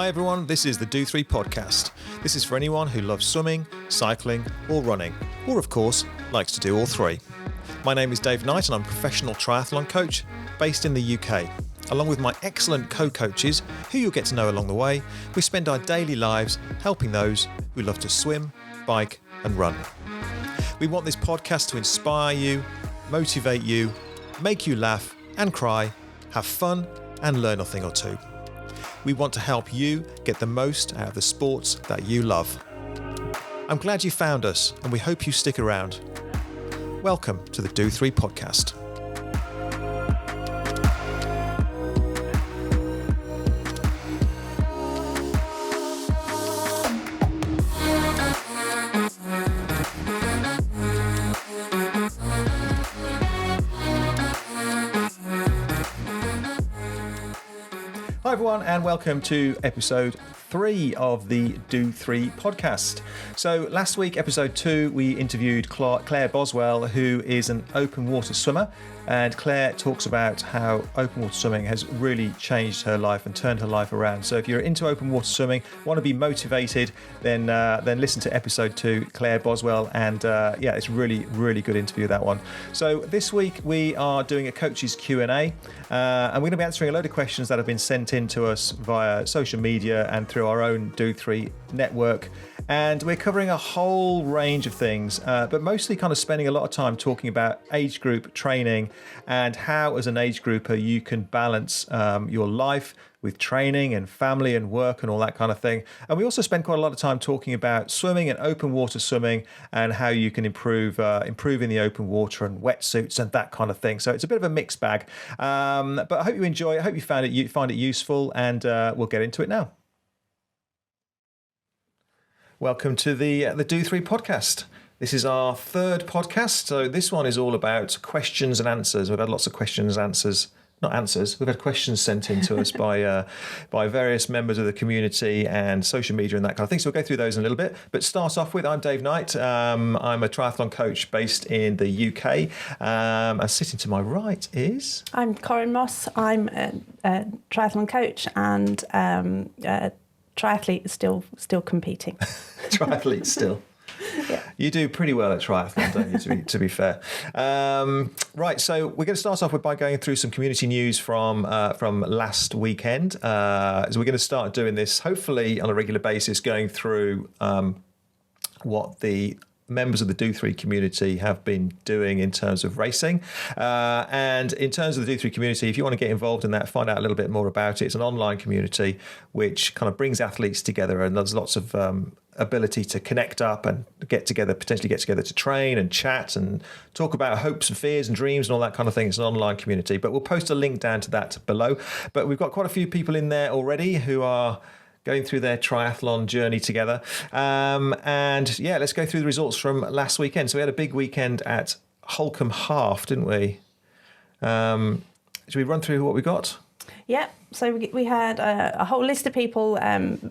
Hi everyone, this is the Do3 podcast. This is for anyone who loves swimming, cycling or running, or of course, likes to do all three. My name is Dave Knight and I'm a professional triathlon coach based in the UK. Along with my excellent co-coaches, who you'll get to know along the way, we spend our daily lives helping those who love to swim, bike and run. We want this podcast to inspire you, motivate you, make you laugh and cry, have fun and learn a thing or two. We want to help you get the most out of the sports that you love. I'm glad you found us and we hope you stick around. Welcome to the Do3 podcast. Hi everyone and welcome to episode 3 of the Do3 podcast. So last week, episode 2, we interviewed Clare Boswell, who is an open water swimmer, and Claire talks about how open water swimming has really changed her life and turned her life around. So if you're into open water swimming, want to be motivated, then listen to episode 2, Clare Boswell, and it's really good interview, that one. So this week we are doing a coach's Q&A, and we're going to be answering a load of questions that have been sent in to us via social media and through our own Do3 network. And we're covering a whole range of things, but mostly kind of spending a lot of time talking about age group training and how, as an age grouper, you can balance your life with training and family and work and all that kind of thing. And we also spend quite a lot of time talking about swimming and open water swimming and how you can improve in the open water and wetsuits and that kind of thing. So it's a bit of a mixed bag. But I hope you enjoy it. I hope you find it useful, and we'll get into it now. Welcome to the Do3 podcast. This is our third podcast. So this one is all about questions and answers. We've had lots of questions, answers, not answers. We've had questions sent in to us by various members of the community and social media and that kind of thing. So we'll go through those in a little bit. But start off with, I'm Dave Knight. I'm a triathlon coach based in the UK. And sitting to my right is... I'm Corinne Moss. I'm a triathlon coach and triathlete, still competing. Triathlete still. Yeah. You do pretty well at triathlon, don't you, to be fair. Right, so we're going to start off by going through some community news from last weekend. So we're going to start doing this, hopefully on a regular basis, going through what the members of the Do3 community have been doing in terms of racing. And in terms of the Do3 community, if you want to get involved in that, find out a little bit more about it. It's an online community which kind of brings athletes together, and there's lots of ability to connect up and potentially get together to train and chat and talk about hopes and fears and dreams and all that kind of thing. It's an online community, but we'll post a link down to that below. But we've got quite a few people in there already who are going through their triathlon journey together. Let's go through the results from last weekend. So we had a big weekend at Holcombe Half, didn't we? Should we run through what we got? Yeah, so we had a whole list of people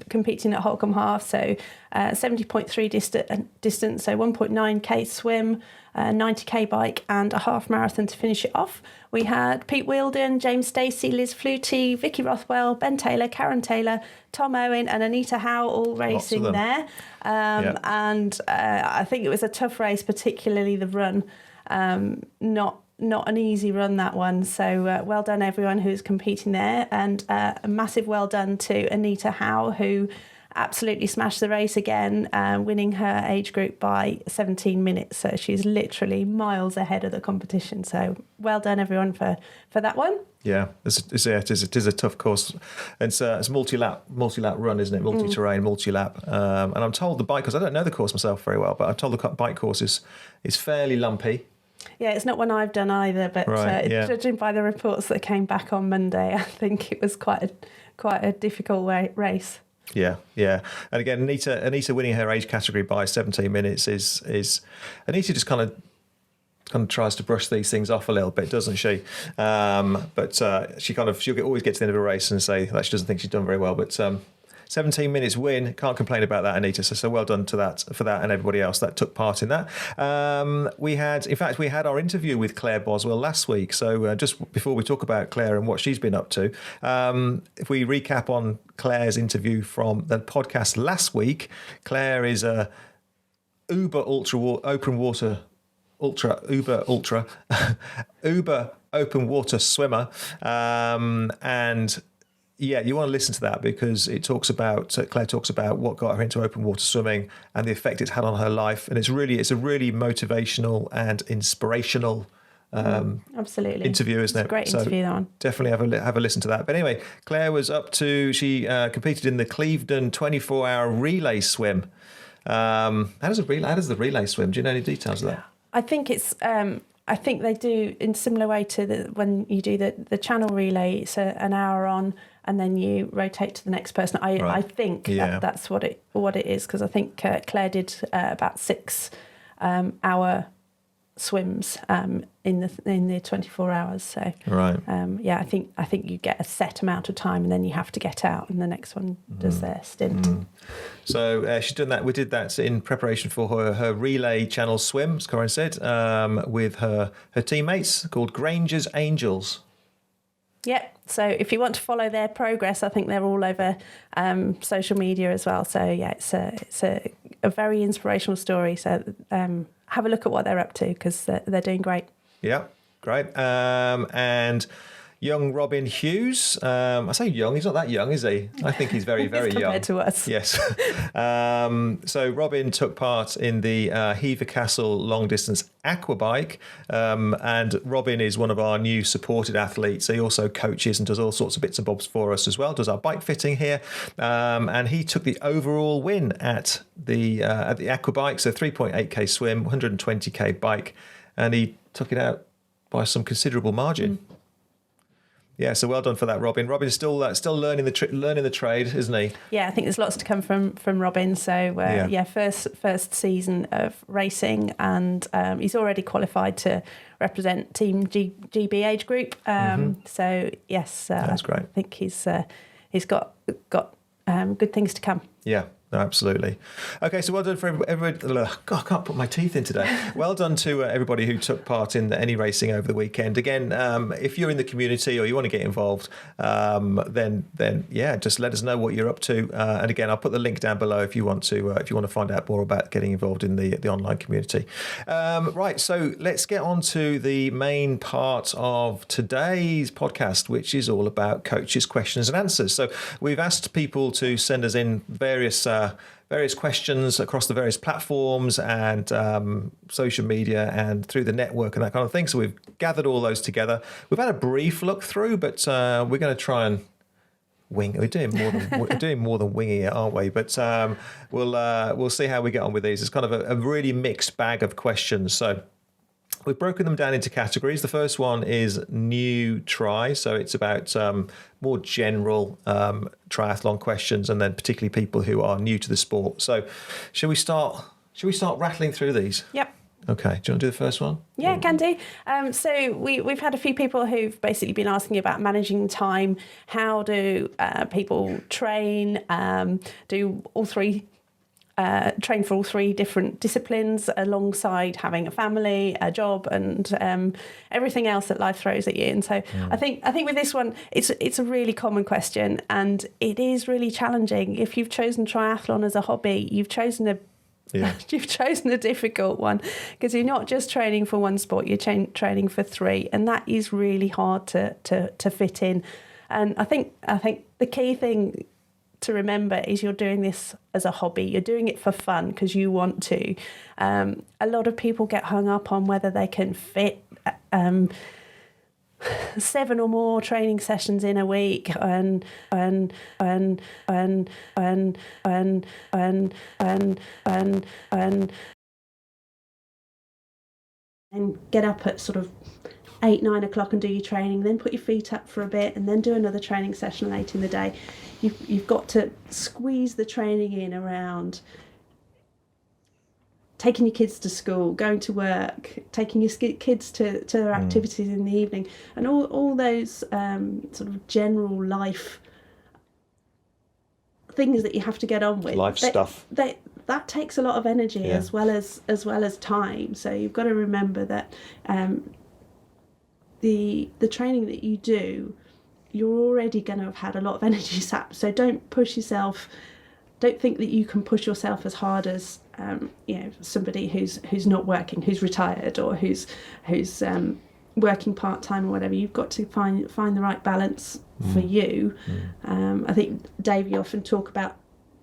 competing at Holcombe Half. So 70.3 distance, so 1.9k swim, 90k bike and a half marathon to finish it off. We had Pete Wheeldon, James Stacey, Liz Flutie, Vicky Rothwell, Ben Taylor, Karen Taylor, Tom Owen and Anita Howe all racing there. And I think it was a tough race, particularly the run. Not an easy run, that one. So well done everyone who's competing there, and a massive well done to Anita Howe, who absolutely smashed the race again, winning her age group by 17 minutes. So she's literally miles ahead of the competition. So well done everyone for that one. Yeah, it is a tough course. It's a multi-lap run, isn't it? Multi-terrain, multi-lap. And I'm told the bike course, I don't know the course myself very well, but I'm told the bike course is fairly lumpy. Yeah, it's not one I've done either, but judging by the reports that came back on Monday, I think it was quite a difficult race. Yeah. And again, Anita winning her age category by 17 minutes is Anita just kind of tries to brush these things off a little bit, doesn't she? But she'll always get to the end of a race and say that she doesn't think she's done very well. But 17 minutes win. Can't complain about that, Anita. So well done for that and everybody else that took part in that. We had our interview with Clare Boswell last week. So just before we talk about Clare and what she's been up to, if we recap on Clare's interview from the podcast last week, Clare is a uber open water swimmer, and yeah, you want to listen to that because Clare talks about what got her into open water swimming and the effect it's had on her life, and it's a really motivational and inspirational absolutely interview, isn't it? It's a great interview, that one. Definitely have a listen to that. But anyway, Clare was she competed in the Clevedon 24-hour relay swim. How does the relay swim? Do you know any details of that? I think it's. I think they do in similar way to when you do the channel relay. It's an hour on, and then you rotate to the next person. I think that's what it is, because I think Claire did about 6 hour swims in the 24 hours. So right. I think you get a set amount of time, and then you have to get out, and the next one does their stint. So she's done that. We did that in preparation for her relay channel swim, as Corinne said, with her teammates called Granger's Angels. Yep. So if you want to follow their progress, I think they're all over social media as well. So yeah, it's a very inspirational story. So have a look at what they're up to, because they're doing great. Yeah, great. And young Robin Hughes. I say young, he's not that young, is he? I think he's very, very young. Compared to us. Yes. So Robin took part in the Hever Castle long distance aquabike. And Robin is one of our new supported athletes. He also coaches and does all sorts of bits and bobs for us as well, does our bike fitting here. And he took the overall win at the aquabike. So 3.8k swim, 120k bike. And he took it out by some considerable margin. Yeah, so well done for that, Robin. Robin's still learning the trade, isn't he? Yeah, I think there's lots to come from Robin. So first season of racing, and he's already qualified to represent Team GB age group. So yes, that's great. I think he's got good things to come. Yeah. No, absolutely. Okay, so well done for everybody. God, I can't put my teeth in today. Well done to everybody who took part in any racing over the weekend. Again, if you're in the community or you want to get involved, then just let us know what you're up to. And again, I'll put the link down below if you want to find out more about getting involved in the online community. Right, so let's get on to the main part of today's podcast, which is all about coaches' questions and answers. So we've asked people to send us in various questions across the various platforms and social media and through the network and that kind of thing. So we've gathered all those together. We've had a brief look through, but we're going to try and wing. We're doing more than winging it, aren't we? But we'll see how we get on with these. It's kind of a really mixed bag of questions. So we've broken them down into categories. The first one is new try. So it's about more general triathlon questions, and then particularly people who are new to the sport. So shall we start rattling through these? Yep. Okay. Do you want to do the first one? Yeah, can do. So we've had a few people who've basically been asking about managing time. How do people train? Do all three? Train for all 3 different disciplines alongside having a family, a job, and everything else that life throws at you. And so I think with this one, it's a really common question, and it is really challenging. If you've chosen triathlon as a hobby, you've chosen a difficult one, because you're not just training for one sport, you're training for 3, and that is really hard to fit in. And I think the key thing to remember is you're doing this as a hobby. You're doing it for fun because you want to. A lot of people get hung up on whether they can fit 7 or more training sessions in a week and get up at sort of 8-9 o'clock and do your training, then put your feet up for a bit, and then do another training session late in the day. You've got to squeeze the training in around taking your kids to school, going to work, taking your kids to their activities in the evening, and all those sort of general life things that you have to get on with. Life stuff. That takes a lot of energy as well as time. So you've got to remember that the training that you do, you're already going to have had a lot of energy sapped. So don't push yourself. Don't think that you can push yourself as hard as somebody who's not working, who's retired, or who's working part-time or whatever. You've got to find the right balance for you. I think, Dave, you often talk about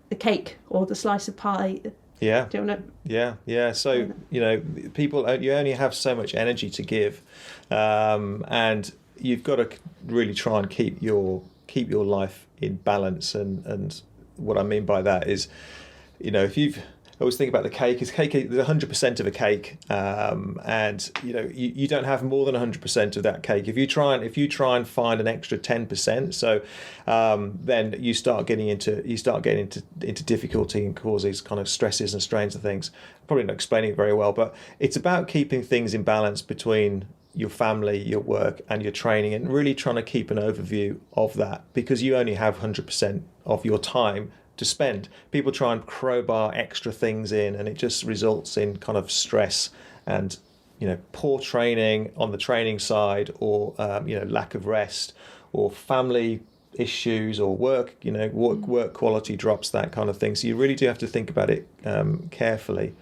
the cake or the slice of pie. Yeah. Do you want to? Yeah. So, people, you only have so much energy to give, and you've got to really try and keep your life in balance. And what I mean by that is, I always think about the cake. There's 100% of a cake, and you don't have more than 100% of that cake. If you try and find an extra 10%, so then you start getting into difficulty and causes kind of stresses and strains and things. Probably not explaining it very well, but it's about keeping things in balance between your family, your work, and your training, and really trying to keep an overview of that, because you only have 100% of your time to spend. People try and crowbar extra things in, and it just results in kind of stress and poor training on the training side, or lack of rest, or family issues, or work quality drops, that kind of thing. So you really do have to think about it carefully.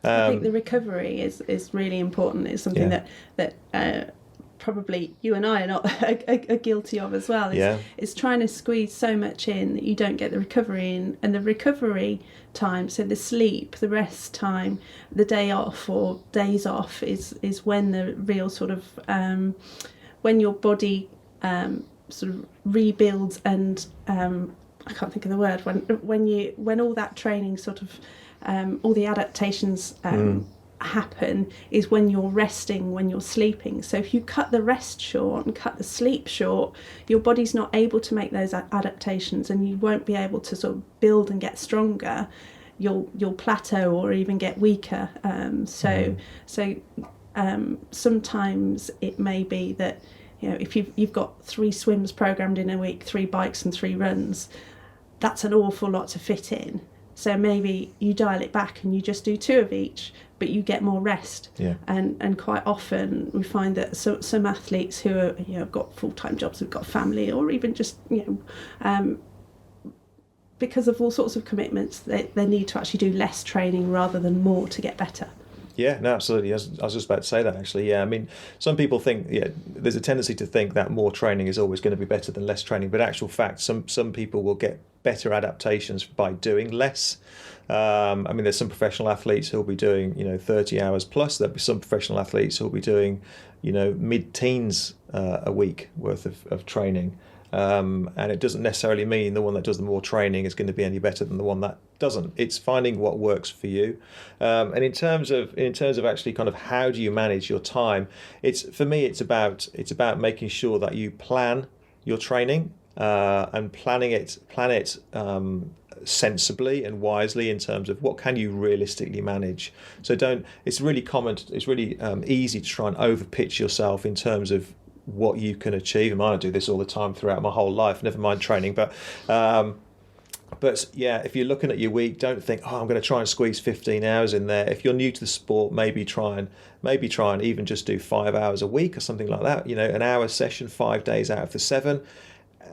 I think the recovery is really important. It's something that probably you and I are not are guilty of as well. It's trying to squeeze so much in that you don't get the recovery in, and the recovery time, so the sleep, the rest time, the day off or days off is when the real sort of when your body sort of rebuilds, and I can't think of the word, when all that training sort of all the adaptations happen, is when you're resting, when you're sleeping. So if you cut the rest short and cut the sleep short, your body's not able to make those adaptations, and you won't be able to sort of build and get stronger. You'll plateau or even get weaker. So sometimes it may be that if you've got 3 swims programmed in a week, 3 bikes and 3 runs, that's an awful lot to fit in. So maybe you dial it back and you just do 2 of each, but you get more rest. And quite often we find that some athletes who are have got full-time jobs, who've got family, or even just because of all sorts of commitments, they need to actually do less training rather than more to get better. Yeah, no, absolutely. I was just about to say that, actually. Yeah, I mean, some people think, there's a tendency to think that more training is always going to be better than less training, but actual fact, some people will get better adaptations by doing less. I mean, there's some professional athletes who'll be doing 30 hours plus. There'll be some professional athletes who'll be doing mid-teens a week worth of training. And it doesn't necessarily mean the one that does the more training is going to be any better than the one that doesn't. It's finding what works for you. And in terms of actually kind of how do you manage your time, for me it's about making sure that you plan your training and plan it sensibly and wisely in terms of what can you realistically manage. So it's really easy to try and overpitch yourself in terms of what you can achieve. And I do this all the time throughout my whole life, never mind training, but yeah, if you're looking at your week, don't think, I'm going to try and squeeze 15 hours in there. If you're new to the sport, maybe try and even just do 5 hours a week or something like that, an hour session 5 days out of the 7,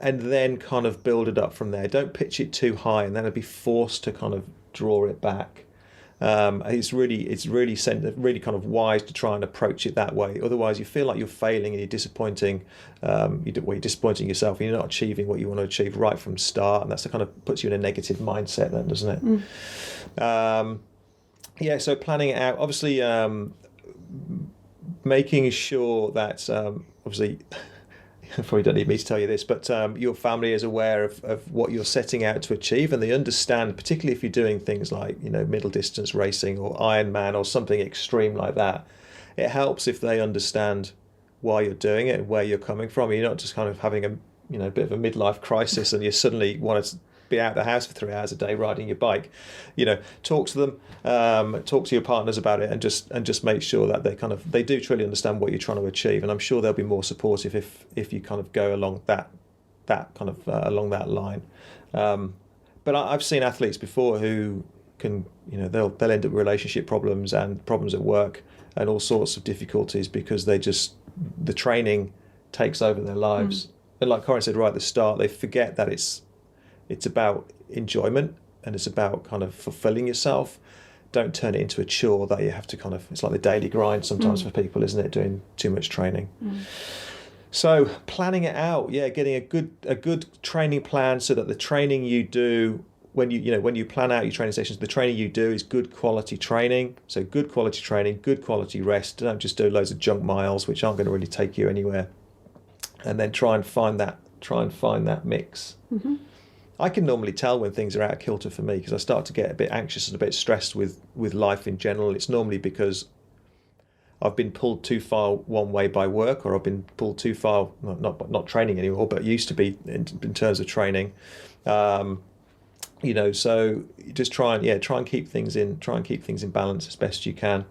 and then kind of build it up from there. Don't pitch it too high and then be forced to kind of draw it back. It's really kind of wise to try and approach it that way. Otherwise, you feel like you're failing and you're disappointing. You're disappointing yourself, and you're not achieving what you want to achieve right from start, and that's the kind of puts you in a negative mindset, then, doesn't it? So planning it out, obviously, making sure that obviously. Probably don't need me to tell you this, but your family is aware of what you're setting out to achieve, and they understand, particularly if you're doing things like middle distance racing or Ironman or something extreme like that. It helps if they understand why you're doing it and where you're coming from. You're not just kind of having a bit of a midlife crisis and you suddenly want to be out of the house for 3 hours a day riding your bike. Talk to them, talk to your partners about it, and just make sure that they do truly understand what you're trying to achieve. And I'm sure they'll be more supportive if you kind of go along that kind of along that line. but I've seen athletes before who can, they'll end up with relationship problems and problems at work and all sorts of difficulties because the training takes over their lives. And like Corinne said right at the start, they forget that it's about enjoyment and it's about kind of fulfilling yourself. Don't turn it into a chore that you have to it's like the daily grind sometimes for people, isn't it? Doing too much training. So planning it out, getting a good training plan so that the training you do when you plan out your training sessions, the training you do is good quality training. So good quality training, good quality rest. Don't just do loads of junk miles which aren't going to really take you anywhere. And then try and find that mix. I can normally tell when things are out of kilter for me because I start to get a bit anxious and a bit stressed with life in general. It's normally because I've been pulled too far one way by work, or I've been pulled too far, not training anymore, but used to be in terms of training. So just try and keep things in balance as best you can.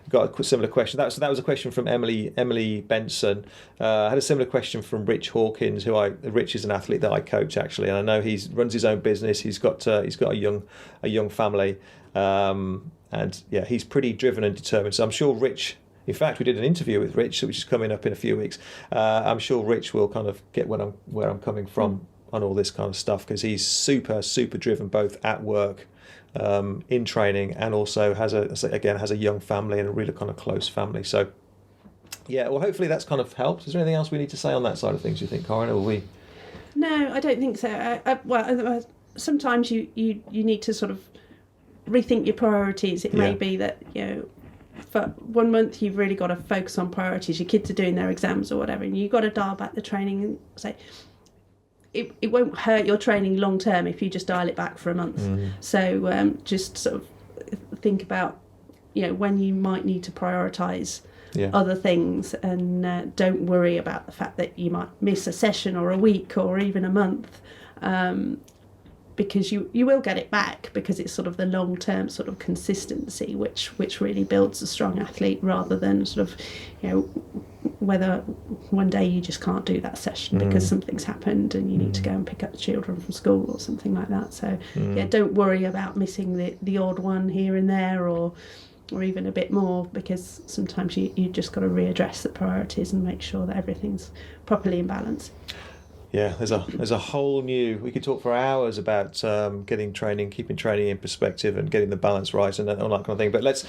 Got a similar question. That was a question from Emily Benson. I had a similar question from Rich Hawkins, Rich is an athlete that I coach actually, and I know he runs his own business. He's got a young family, and he's pretty driven and determined. So I'm sure Rich. In fact, we did an interview with Rich, which is coming up in a few weeks. I'm sure Rich will kind of get where I'm coming from on all this kind of stuff because he's super driven both at work. In training, and also has a young family and a really kind of close family. So, well, hopefully that's kind of helped. Is there anything else we need to say on that side of things, you think, Corinne, or we? No, I don't think so. Sometimes you need to sort of rethink your priorities. It may be that, for 1 month you've really got to focus on priorities. Your kids are doing their exams or whatever, and you've got to dial back the training and say, it won't hurt your training long term if you just dial it back for a month. So just sort of think about when you might need to prioritise other things, and don't worry about the fact that you might miss a session or a week or even a month, because you will get it back, because it's sort of the long term sort of consistency which really builds a strong athlete, rather than sort of whether one day you just can't do that session because something's happened and you need to go and pick up the children from school or something like that. So don't worry about missing the odd one here and there, or even a bit more, because sometimes you just got to readdress the priorities and make sure that everything's properly in balance. Yeah, there's a whole new. We could talk for hours about keeping training in perspective and getting the balance right and all that kind of thing. But let's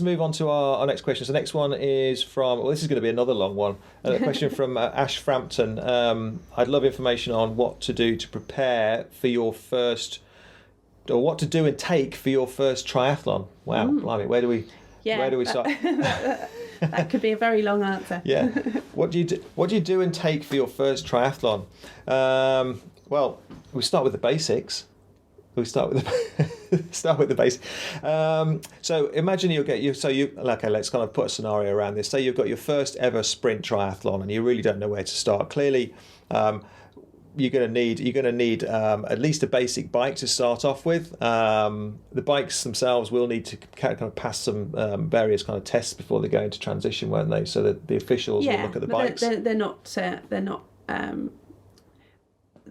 move on to our next question. So the next one is from. Well, this is going to be another long one. A question from Ash Frampton. I'd love information on what to do to prepare for your first, or what to do and take for your first triathlon. Wow, blimey, where do we start? That could be a very long answer. Yeah. What do you do and take for your first triathlon? Well, we start with the basics. Start with the basics. So imagine let's kind of put a scenario around this. Say you've got your first ever sprint triathlon and you really don't know where to start. Clearly, you're going to need at least a basic bike to start off with. The bikes themselves will need to kind of pass some various kind of tests before they go into transition, won't they? So that the officials will look at the bikes.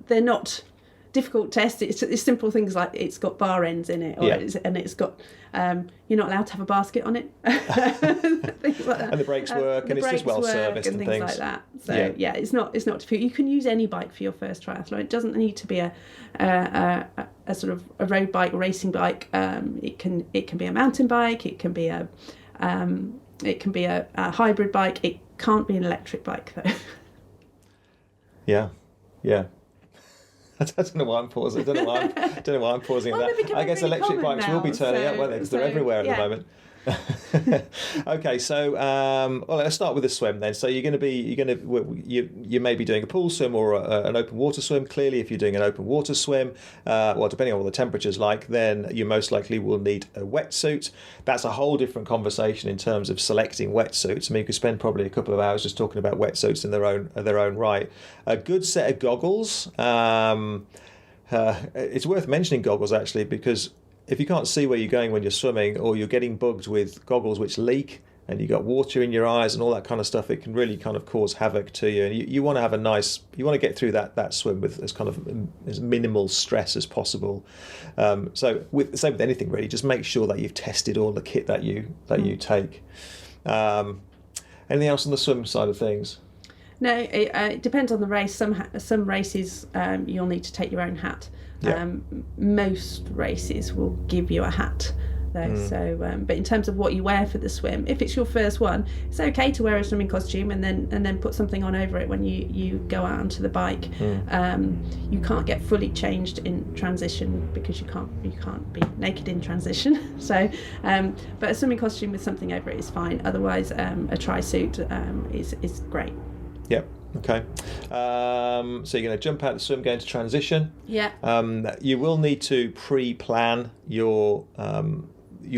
They're not difficult tests. It's simple things like it's got bar ends in it, and it's got you're not allowed to have a basket on it. Things like that. And the brakes work, and it's just well serviced and things like that. So it's not difficult. You can use any bike for your first triathlon. It doesn't need to be a sort of a road bike, racing bike. It can be a mountain bike. It can be a hybrid bike. It can't be an electric bike though. Yeah. I don't know why I'm pausing. I don't know why I'm pausing at that. I guess electric bikes will be turning up, won't they? Because they're everywhere at the moment. Okay, so let's start with the swim then. So you may be doing a pool swim or an open water swim. Clearly, if you're doing an open water swim, depending on what the temperature's like, then you most likely will need a wetsuit. That's a whole different conversation in terms of selecting wetsuits. I mean, you could spend probably a couple of hours just talking about wetsuits in their own right. A good set of goggles. It's worth mentioning goggles actually, because if you can't see where you're going when you're swimming, or you're getting bugged with goggles which leak, and you got water in your eyes and all that kind of stuff, it can really kind of cause havoc to you. And you want to have you want to get through that swim with as minimal stress as possible. So same with anything really, just make sure that you've tested all the kit that you take. Anything else on the swim side of things? No, it depends on the race. Some races you'll need to take your own hat. Yeah. Most races will give you a hat though. So, but in terms of what you wear for the swim, if it's your first one, it's okay to wear a swimming costume and then put something on over it when you go out onto the bike. You can't get fully changed in transition because you can't be naked in transition. So, but a swimming costume with something over it is fine. Otherwise, a tri-suit is great. Yep. Okay. So you're going to jump out the swim, go into transition. Yeah. You will need to pre-plan your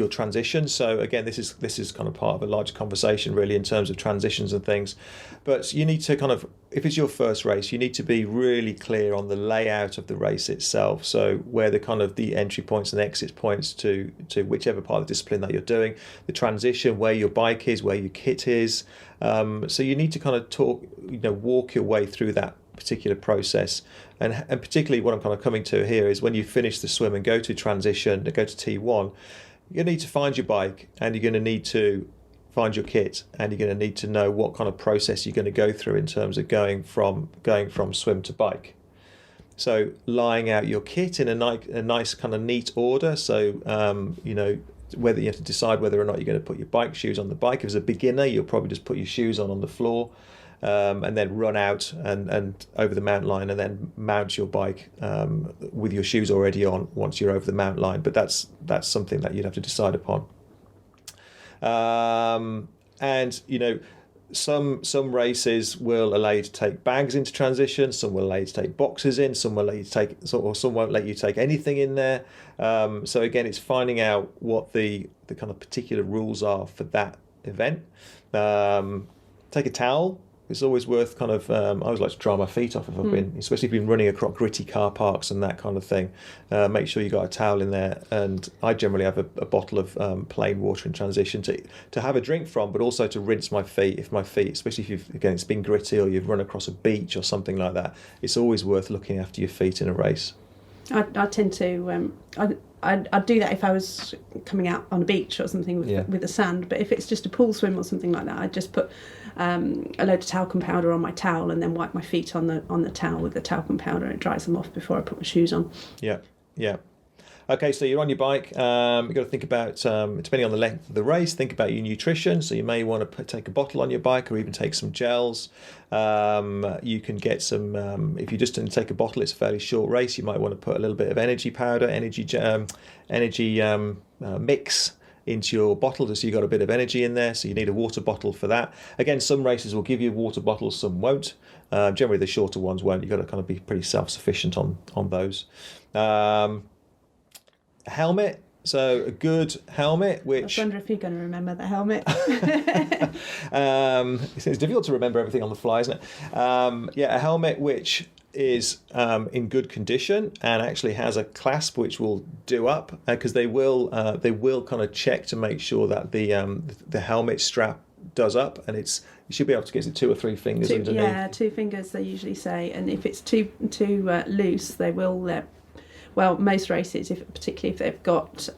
transition. So again, this is kind of part of a larger conversation really in terms of transitions and things. But you need to kind of, if it's your first race, you need to be really clear on the layout of the race itself. So where the entry points and exit points to whichever part of the discipline that you're doing, the transition, where your bike is, where your kit is. So you need to kind of walk your way through that particular process. And particularly what I'm kind of coming to here is when you finish the swim and go to transition, go to T1, you need to find your bike and you're going to need to find your kit and you're going to need to know what kind of process you're going to go through in terms of going from swim to bike. So laying out your kit in a nice kind of neat order. So, whether you have to decide whether or not you're going to put your bike shoes on the bike. If as a beginner, you'll probably just put your shoes on the floor and then run out and over the mountain line and then mount your bike with your shoes already on once you're over the mountain line. But that's something that you'd have to decide upon. Some races will allow you to take bags into transition. Some will allow you to take boxes in. Some will let you take, or some won't let you take anything in there. So again, it's finding out what the kind of particular rules are for that event. Take a towel. It's always worth kind of. I always like to dry my feet off if I've been, especially if you've been running across gritty car parks and that kind of thing. Make sure you got a towel in there, and I generally have a bottle of plain water in transition to have a drink from, but also to rinse my feet. If my feet, especially if it's been gritty or you've run across a beach or something like that, it's always worth looking after your feet in a race. I tend to. I'd do that if I was coming out on a beach or something with the sand. But if it's just a pool swim or something like that, I'd just put a load of talcum powder on my towel and then wipe my feet on the towel with the talcum powder, and it dries them off before I put my shoes on. Yeah. Okay, so you're on your bike. You've got to think about, depending on the length of the race, think about your nutrition. So you may want to take a bottle on your bike or even take some gels. You can get some, if you just didn't take a bottle, it's a fairly short race, you might want to put a little bit of energy powder, energy mix into your bottle just so you've got a bit of energy in there. So you need a water bottle for that. Again, some races will give you water bottles, some won't. Generally, the shorter ones won't. You've got to kind of be pretty self-sufficient on those. Helmet, so a good helmet, which... I wonder if you're going to remember the helmet. It's difficult to remember everything on the fly, isn't it? A helmet which is in good condition and actually has a clasp which will do up, because they will kind of check to make sure that the helmet strap does up, and you should be able to get 2 or 3 fingers underneath. Yeah, 2 fingers they usually say, and if it's too loose, they will... most races, particularly if they've got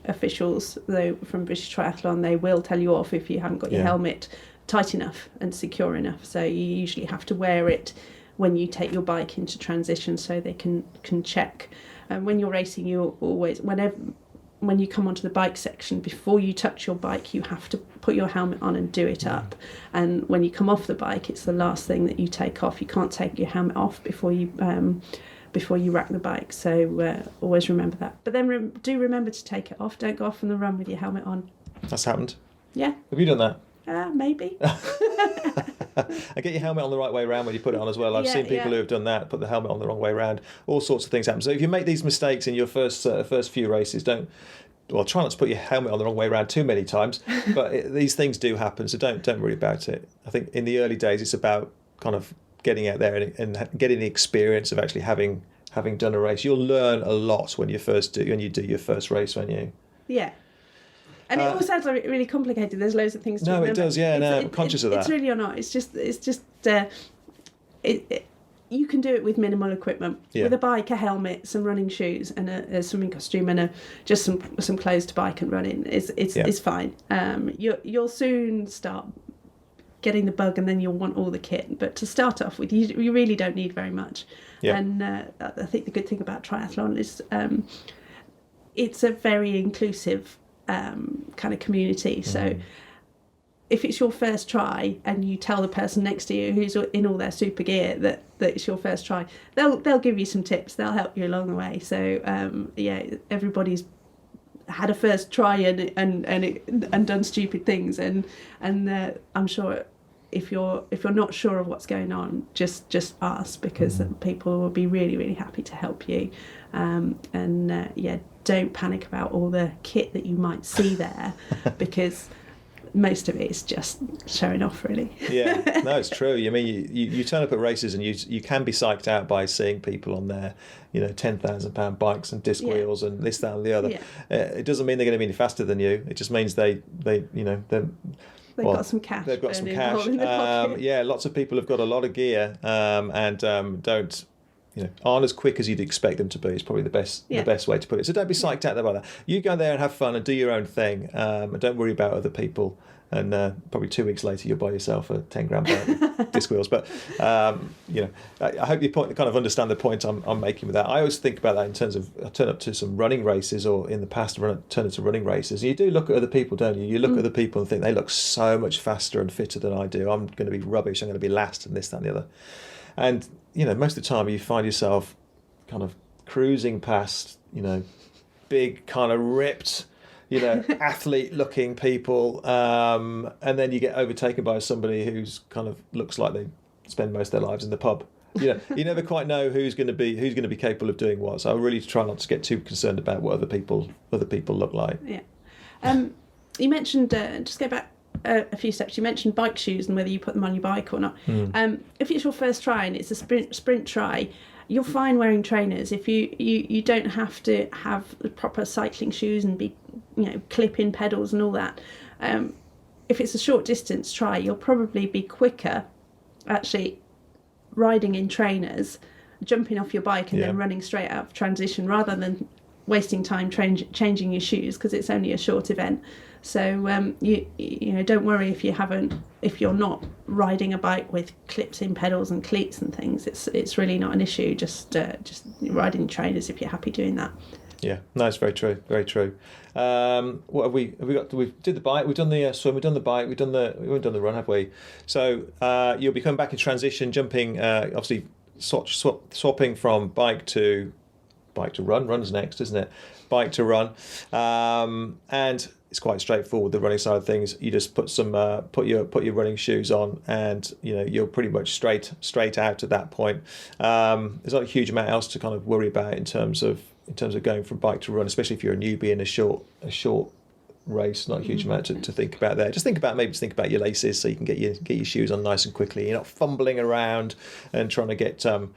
officials though from British Triathlon, they will tell you off if you haven't got your helmet tight enough and secure enough. So you usually have to wear it when you take your bike into transition, so they can check. And when you're racing, you always, when you come onto the bike section, before you touch your bike, you have to put your helmet on and do it up. And when you come off the bike, it's the last thing that you take off. You can't take your helmet off before you rack the bike, so always remember that. But then do remember to take it off. Don't go off on the run with your helmet on. That's happened. Yeah. Have you done that? Maybe. And get your helmet on the right way around when you put it on as well. I've seen people who have done that, put the helmet on the wrong way around. All sorts of things happen. So if you make these mistakes in your first few races, try not to put your helmet on the wrong way around too many times. But these things do happen, so don't worry about it. I think in the early days, it's about kind of getting out there and getting the experience of actually having done a race. You'll learn a lot when you do your first race, won't you? Yeah. And it all sounds like really complicated. There's loads of things to remember. No, it does, yeah, I'm conscious of that. It's really not. It's just you can do it with minimal equipment. Yeah. With a bike, a helmet, some running shoes, and a swimming costume, and just some clothes to bike and run in. It's fine. You'll soon start getting the bug, and then you'll want all the kit. But to start off with, you really don't need very much. Yeah. And I think the good thing about triathlon is it's a very inclusive kind of community. So if it's your first try and you tell the person next to you who's in all their super gear that it's your first try, they'll give you some tips. They'll help you along the way. So everybody's had a first try and done stupid things, and I'm sure if you're not sure of what's going on, just ask, because people will be really, really happy to help you. Don't panic about all the kit that you might see there, because most of it is just showing off, really. Yeah, no, it's true. I mean, you turn up at races and you can be psyched out by seeing people on their, £10,000 bikes and disc wheels and this, that, and the other. Yeah. It doesn't mean they're going to be any faster than you. It just means they've got some cash. They've got some cash. Lots of people have got a lot of gear and aren't as quick as you'd expect them to be. It's probably the best way to put it. So don't be psyched out about that. You go there and have fun and do your own thing, and don't worry about other people. And probably 2 weeks later, you'll buy yourself a 10 grand bike with disc wheels. But I hope you kind of understand the point I'm making with that. I always think about that in terms of, I turn up to some running races, or in the past turn up to running races. And you do look at other people, don't you? You look at other people and think they look so much faster and fitter than I do. I'm going to be rubbish. I'm going to be last, and this, that, and the other. And most of the time you find yourself kind of cruising past, big kind of ripped, athlete-looking people, and then you get overtaken by somebody who's kind of looks like they spend most of their lives in the pub. You never quite know who's going to be capable of doing what. So I really try not to get too concerned about what other people look like. Yeah. You mentioned just go back a few steps. You mentioned bike shoes and whether you put them on your bike or not. If it's your first try and it's a sprint try, you're fine wearing trainers. If you don't have to have the proper cycling shoes and be clip-in pedals and all that. If it's a short distance try, you'll probably be quicker actually riding in trainers, jumping off your bike and then running straight out of transition, rather than wasting time changing your shoes, because it's only a short event. So you don't worry if you're not riding a bike with clips-in pedals and cleats and things. It's really not an issue. Just riding trainers if you're happy doing that. Yeah, no, it's very true, very true. What have we got? We did the bike, we've done the swim, we've done the bike, we haven't done the run, have we? So you'll be coming back in transition, jumping, obviously swapping from bike to run. Run's next, isn't it? Bike to run, and it's quite straightforward. The running side of things, you just put your running shoes on, and you're pretty much straight out at that point. There's not a huge amount else to kind of worry about in terms of going from bike to run, especially if you're a newbie in a short race. Not a huge amount to think about there. Just think about your laces, so you can get your shoes on nice and quickly. You're not fumbling around and trying to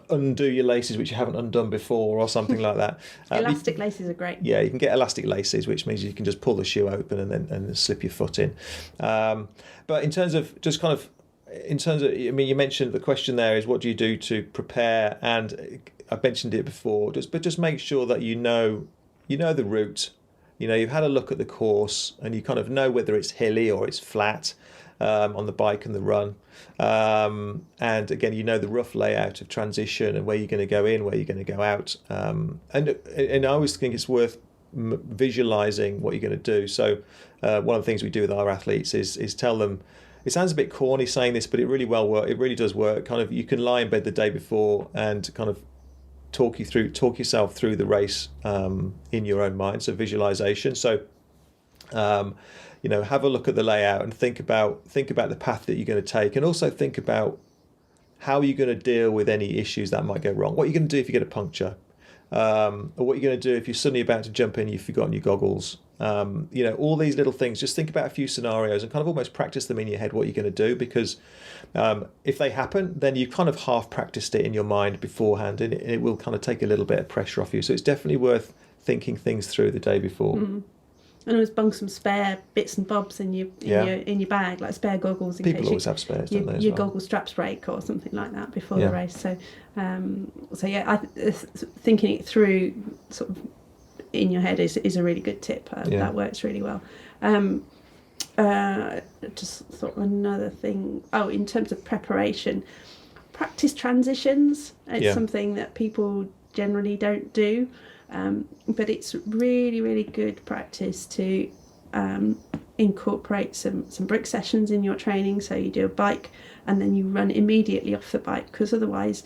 undo your laces which you haven't undone before or something like that. Elastic laces are great. Yeah, you can get elastic laces, which means you can just pull the shoe open and then slip your foot in. But in terms of, I mean, you mentioned the question there is what do you do to prepare, and I've mentioned it before. Just make sure that you know the route. You've had a look at the course and you kind of know whether it's hilly or it's flat on the bike and the run. And again, the rough layout of transition and where you're going to go in, where you're going to go out. And I always think it's worth visualizing what you're going to do. So one of the things we do with our athletes is tell them. It sounds a bit corny saying this, but it really does work. Kind of, you can lie in bed the day before and kind of talk yourself through the race in your own mind. So visualization. So have a look at the layout and think about the path that you're going to take, and also think about how you're going to deal with any issues that might go wrong. What are you going to do if you get a puncture, or what you're going to do if you're suddenly about to jump in and you've forgotten your goggles. All these little things. Just think about a few scenarios and kind of almost practice them in your head, what you're going to do, because if they happen, then you've kind of half practiced it in your mind beforehand, and it will kind of take a little bit of pressure off you. So it's definitely worth thinking things through the day before. And always bung some spare bits and bobs in your bag, like spare goggles in People case always have spares, don't they? Your goggle straps break or something like that before Yeah. the race. So, thinking it through sort of in your head is a really good tip. That works really well. Just thought of another thing. Oh, in terms of preparation, practice transitions. It's something that people generally don't do. But it's really, really good practice to incorporate some brick sessions in your training. So you do a bike and then you run immediately off the bike, because otherwise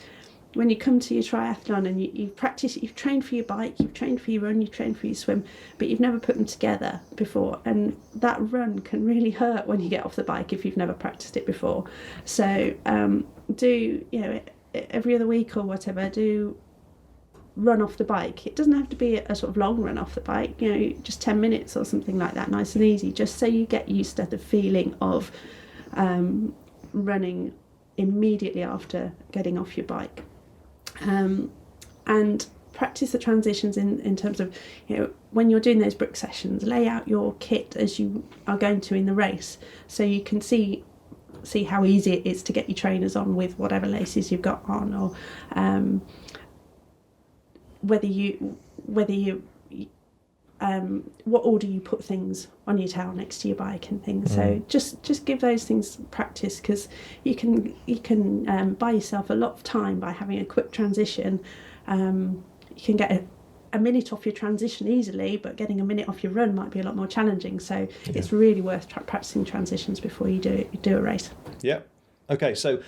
when you come to your triathlon and you've practiced, you've trained for your bike, you've trained for your run, you've trained for your swim, but you've never put them together before, and that run can really hurt when you get off the bike if you've never practiced it before. So do, every other week or whatever, do run off the bike. It doesn't have to be a sort of long run off the bike, just 10 minutes or something like that, nice and easy, just so you get used to the feeling of running immediately after getting off your bike. And practice the transitions in terms of, when you're doing those brick sessions, lay out your kit as you are going to in the race, so you can see how easy it is to get your trainers on with whatever laces you've got on, or whether you what order you put things on your towel next to your bike and things. So just give those things practice, because you can buy yourself a lot of time by having a quick transition. You can get a minute off your transition easily, but getting a minute off your run might be a lot more challenging. So it's really worth practicing transitions before you do a race. Yeah. Okay, so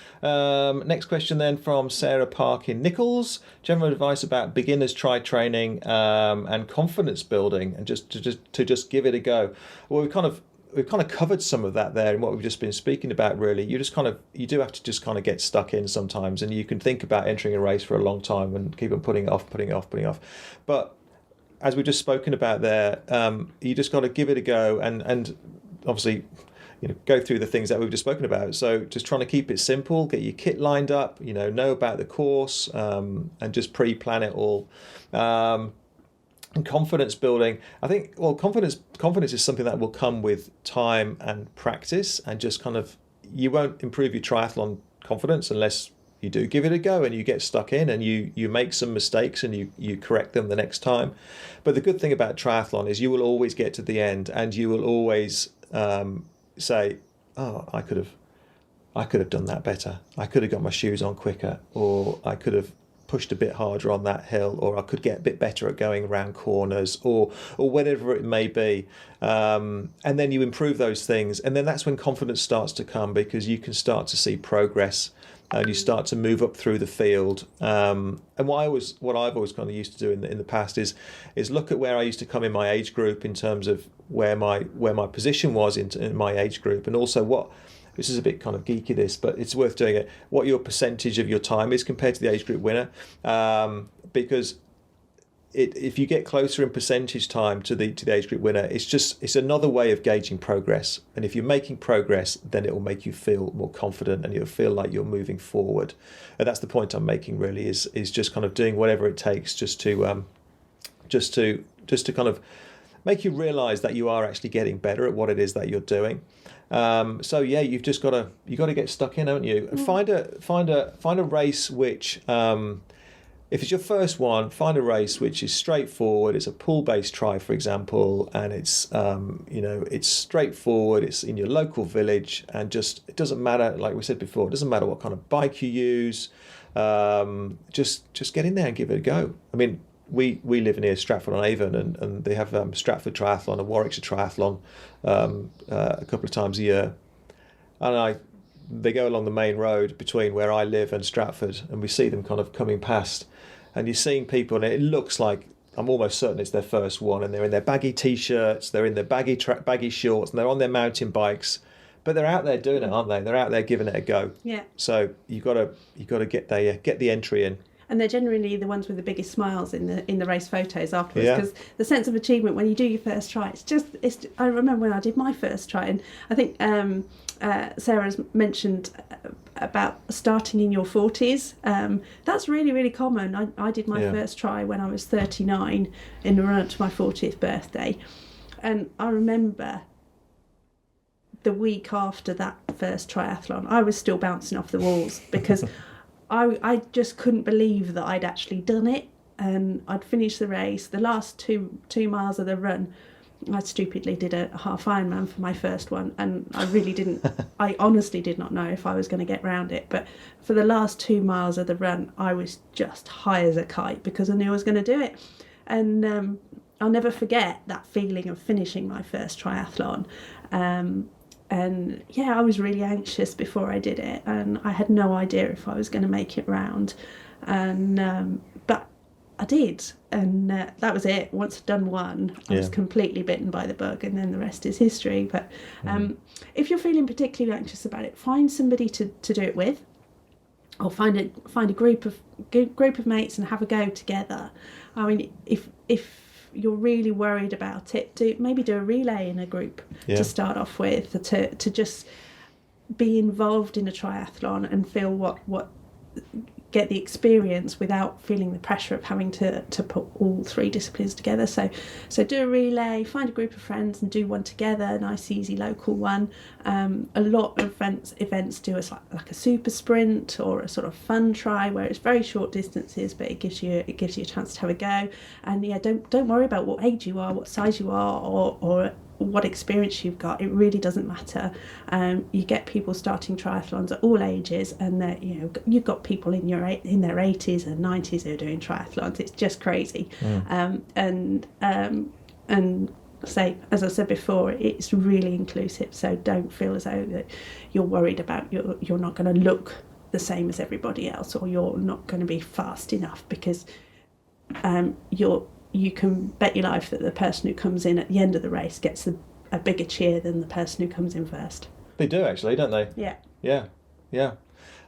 next question then from Sarah Park in Nichols. General advice about beginners tri training and confidence building, and just give it a go. Well, we've kind of covered some of that there in what we've just been speaking about. Really, you do have to just kind of get stuck in sometimes, and you can think about entering a race for a long time and keep on putting it off. But as we've just spoken about there, you just got to give it a go, and obviously, go through the things that we've just spoken about. So just trying to keep it simple, get your kit lined up, know about the course, and just pre-plan it all. And confidence building, I think, confidence is something that will come with time and practice, and just kind of, you won't improve your triathlon confidence unless you do give it a go and you get stuck in and you make some mistakes and you correct them the next time. But the good thing about triathlon is you will always get to the end, and you will always say, oh, I could have done that better. I could have got my shoes on quicker, or I could have pushed a bit harder on that hill, or I could get a bit better at going around corners, or whatever it may be. And then you improve those things, and then that's when confidence starts to come, because you can start to see progress and you start to move up through the field. And what I've always kind of used to do in the past is look at where I used to come in my age group, in terms of where my position was in my age group, and also this is a bit kind of geeky, but it's worth doing it, what your percentage of your time is compared to the age group winner, because if you get closer in percentage time to the age group winner, it's another way of gauging progress. And if you're making progress, then it will make you feel more confident, and you'll feel like you're moving forward. And that's the point I'm making, really, is just kind of doing whatever it takes just to kind of make you realise that you are actually getting better at what it is that you're doing. You've just got to get stuck in, haven't you? And find a race which, if it's your first one, find a race which is straightforward. It's a pool-based tri, for example, and it's it's straightforward. It's in your local village, and it doesn't matter. Like we said before, it doesn't matter what kind of bike you use. Just get in there and give it a go. I mean, we live near Stratford-on-Avon, and they have Stratford Triathlon and Warwickshire Triathlon a couple of times a year, and they go along the main road between where I live and Stratford, and we see them kind of coming past, and you're seeing people, and it looks like, I'm almost certain it's their first one, and they're in their baggy t-shirts, they're in their baggy shorts, and they're on their mountain bikes, but they're out there doing it, aren't they? They're out there giving it a go. Yeah. So you got to get the entry in. And they're generally the ones with the biggest smiles in the race photos afterwards, because the sense of achievement when you do your first try, I remember when I did my first try, and I think Sarah's mentioned about starting in your 40s. That's really, really common. I did my first try when I was 39 in the run up to my 40th birthday. And I remember the week after that first triathlon, I was still bouncing off the walls because I just couldn't believe that I'd actually done it. And I'd finished the race. The last two miles of the run, I stupidly did a half Ironman for my first one, and I really didn't. I honestly did not know if I was going to get round it. But for the last 2 miles of the run, I was just high as a kite because I knew I was going to do it. And I'll never forget that feeling of finishing my first triathlon. And yeah, I was really anxious before I did it, and I had no idea if I was going to make it round. And but I did, and that was it. Once I'd done one, I was completely bitten by the bug, and then the rest is history. But if you're feeling particularly anxious about it, find somebody to do it with, or find a group of mates and have a go together. I mean, if you're really worried about it, maybe do a relay in a group to start off with, to just be involved in a triathlon and feel what get the experience without feeling the pressure of having to put all 3 disciplines together. So do a relay, find a group of friends and do one together, a nice easy local one. A lot of events do like a super sprint or a sort of fun try where it's very short distances, but it gives you a chance to have a go. And yeah, don't worry about what age you are, what size you are, or what experience you've got. It really doesn't matter. You get people starting triathlons at all ages, and you've got people in their 80s and 90s who are doing triathlons. It's just crazy. And say, as I said before, it's really inclusive. So don't feel as though that you're worried about you're not going to look the same as everybody else, or you're not going to be fast enough, because you can bet your life that the person who comes in at the end of the race gets a bigger cheer than the person who comes in first. They do, actually, don't they? Yeah.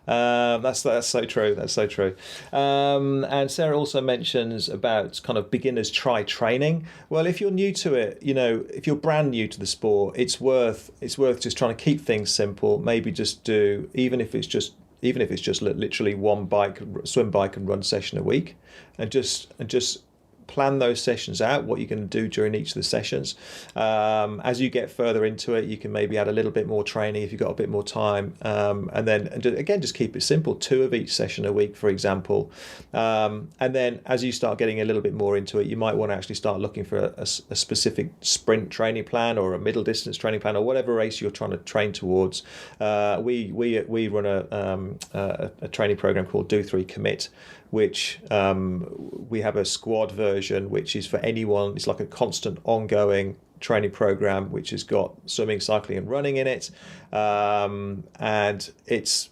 That's so true. That's so true. And Sarah also mentions about kind of beginners try training. Well, if you're new to it, if you're brand new to the sport, it's worth just trying to keep things simple. Maybe just do, even if it's just literally one swim, bike and run session a week, and just plan those sessions out, what you're going to do during each of the sessions. As you get further into it, you can maybe add a little bit more training if you've got a bit more time, and then again, just keep it simple, 2 of each session a week, for example. And then as you start getting a little bit more into it, you might want to actually start looking for a specific sprint training plan or a middle distance training plan, or whatever race you're trying to train towards. We run a training program called Do3 Commit, which we have a squad version, which is for anyone. It's like a constant ongoing training program, which has got swimming, cycling and running in it. And it's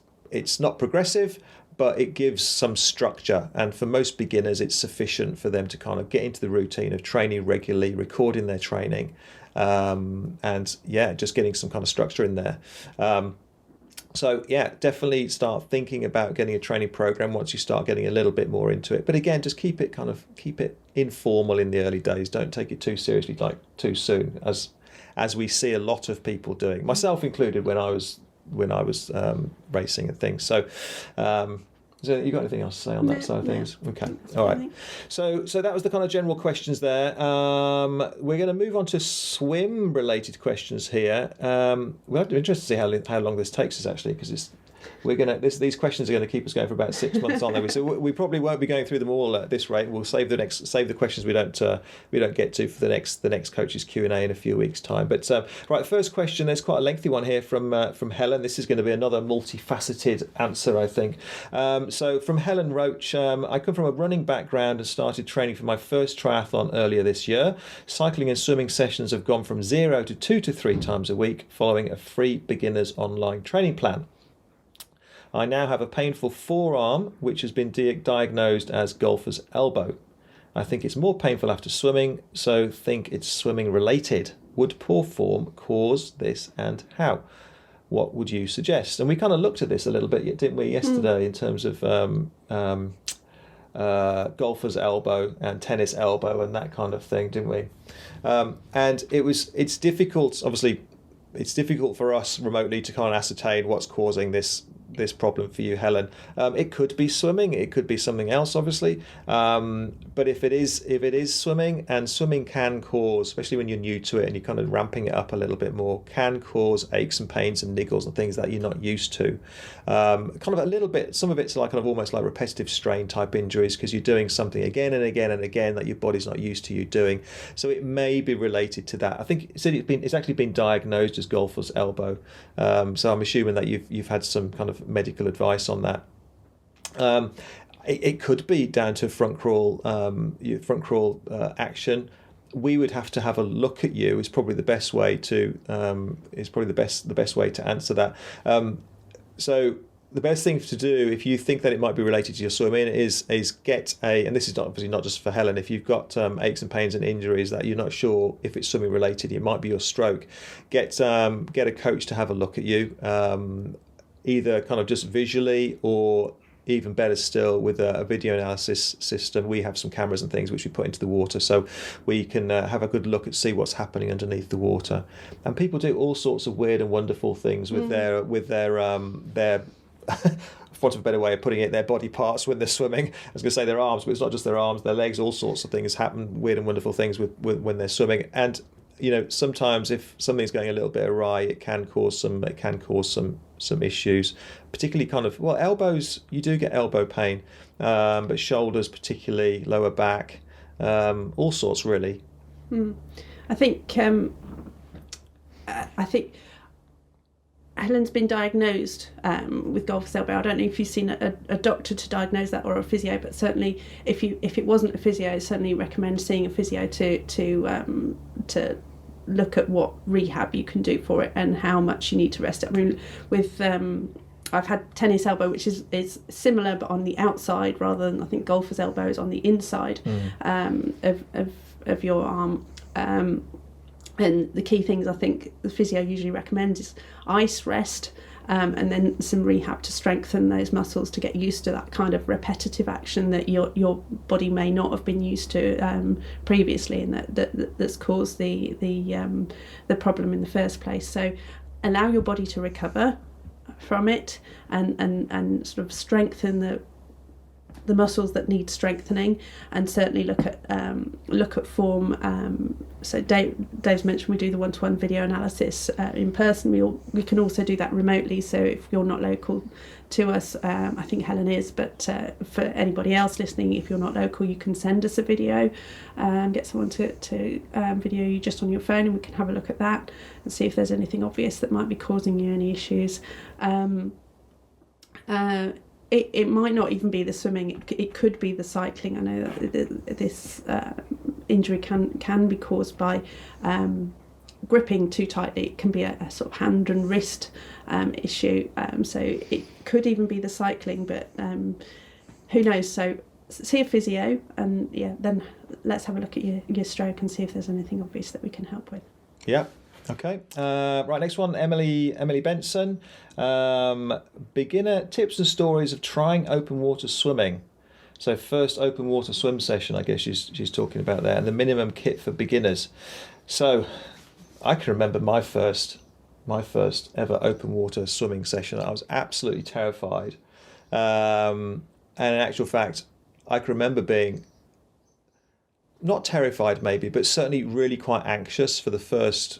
not progressive, but it gives some structure. And for most beginners, it's sufficient for them to kind of get into the routine of training regularly, recording their training, and just getting some kind of structure in there. So yeah, definitely start thinking about getting a training program once you start getting a little bit more into it. But again, just keep it informal in the early days. Don't take it too seriously, like too soon, as we see a lot of people doing, myself included, when I was racing and things. So so you got anything else to say on that side of things? Okay, all right. So that was the kind of general questions there. We're going to move on to swim-related questions here. We'll have to be interested to see how long this takes us, actually, because these questions are going to keep us going for about 6 months, aren't they? So we probably won't be going through them all at this rate. We'll save the questions we don't get to for the next coach's Q&A in a few weeks' time. But right, first question. There's quite a lengthy one here from Helen. This is going to be another multifaceted answer, I think. So from Helen Roach, I come from a running background and started training for my first triathlon earlier this year. Cycling and swimming sessions have gone from 0 to 2 to 3 times a week, following a free beginners online training plan. I now have a painful forearm, which has been diagnosed as golfer's elbow. I think it's more painful after swimming, so think it's swimming related. Would poor form cause this, and how? What would you suggest? And we kind of looked at this a little bit, didn't we, yesterday, in terms of golfer's elbow and tennis elbow and that kind of thing, didn't we? And it's difficult, obviously, it's difficult for us remotely to kind of ascertain what's causing this problem for you, Helen. It could be swimming, it could be something else, obviously, But if it is swimming, and swimming can cause, especially when you're new to it and you're kind of ramping it up a little bit more, can cause aches and pains and niggles and things that you're not used to. Kind of a little bit, some of it's like kind of almost like repetitive strain type injuries, because you're doing something again and again and again that your body's not used to you doing. So it may be related to that. I think it's actually been diagnosed as golfer's elbow. So I'm assuming that you've had some kind of medical advice on that. It could be down to front crawl action. We would have to have a look at you. Is probably the best way to the best way to answer that. So the best thing to do if you think that it might be related to your swimming is get and this is obviously not just for Helen. If you've got aches and pains and injuries that you're not sure if it's swimming related, it might be your stroke. Get a coach to have a look at you, either kind of just visually or even better still with a video analysis system. We have some cameras and things which we put into the water, so we can have a good look and see what's happening underneath the water. And people do all sorts of weird and wonderful things with their for want of a better way of putting it, their body parts when they're swimming. I was going to say their arms, but it's not just their arms, their legs. All sorts of things happen, weird and wonderful things with when they're swimming. And sometimes if something's going a little bit awry, it can cause some issues, particularly kind of, well, elbows, you do get elbow pain, but shoulders particularly, lower back, all sorts really. I think Helen's been diagnosed with golfer's elbow. I don't know if you've seen a doctor to diagnose that or a physio, but certainly if it wasn't a physio, I certainly recommend seeing a physio to look at what rehab you can do for it and how much you need to rest it. I mean, with I've had tennis elbow, which is similar but on the outside rather than, I think, golfer's elbow is on the inside of your arm. And the key things I think the physio usually recommends is ice, rest, and then some rehab to strengthen those muscles to get used to that kind of repetitive action that your body may not have been used to previously, and that's caused the problem in the first place. So allow your body to recover from it and sort of strengthen the muscles that need strengthening, and certainly look at form. So Dave's mentioned we do the one-to-one video analysis in person. We can also do that remotely. So if you're not local to us, I think Helen is, but for anybody else listening, if you're not local, you can send us a video, get someone to video you just on your phone, and we can have a look at that and see if there's anything obvious that might be causing you any issues. It might not even be the swimming. It could be the cycling. I know that this injury can be caused by gripping too tightly. It can be a sort of hand and wrist issue. So it could even be the cycling, but who knows? So see a physio, and then let's have a look at your stroke and see if there's anything obvious that we can help with. Yeah. Okay. Right. Next one, Emily Benson. Beginner tips and stories of trying open water swimming. So first open water swim session, I guess she's talking about there, and the minimum kit for beginners. So I can remember my first ever open water swimming session. I was absolutely terrified, and in actual fact, I can remember being not terrified maybe, but certainly really quite anxious for the first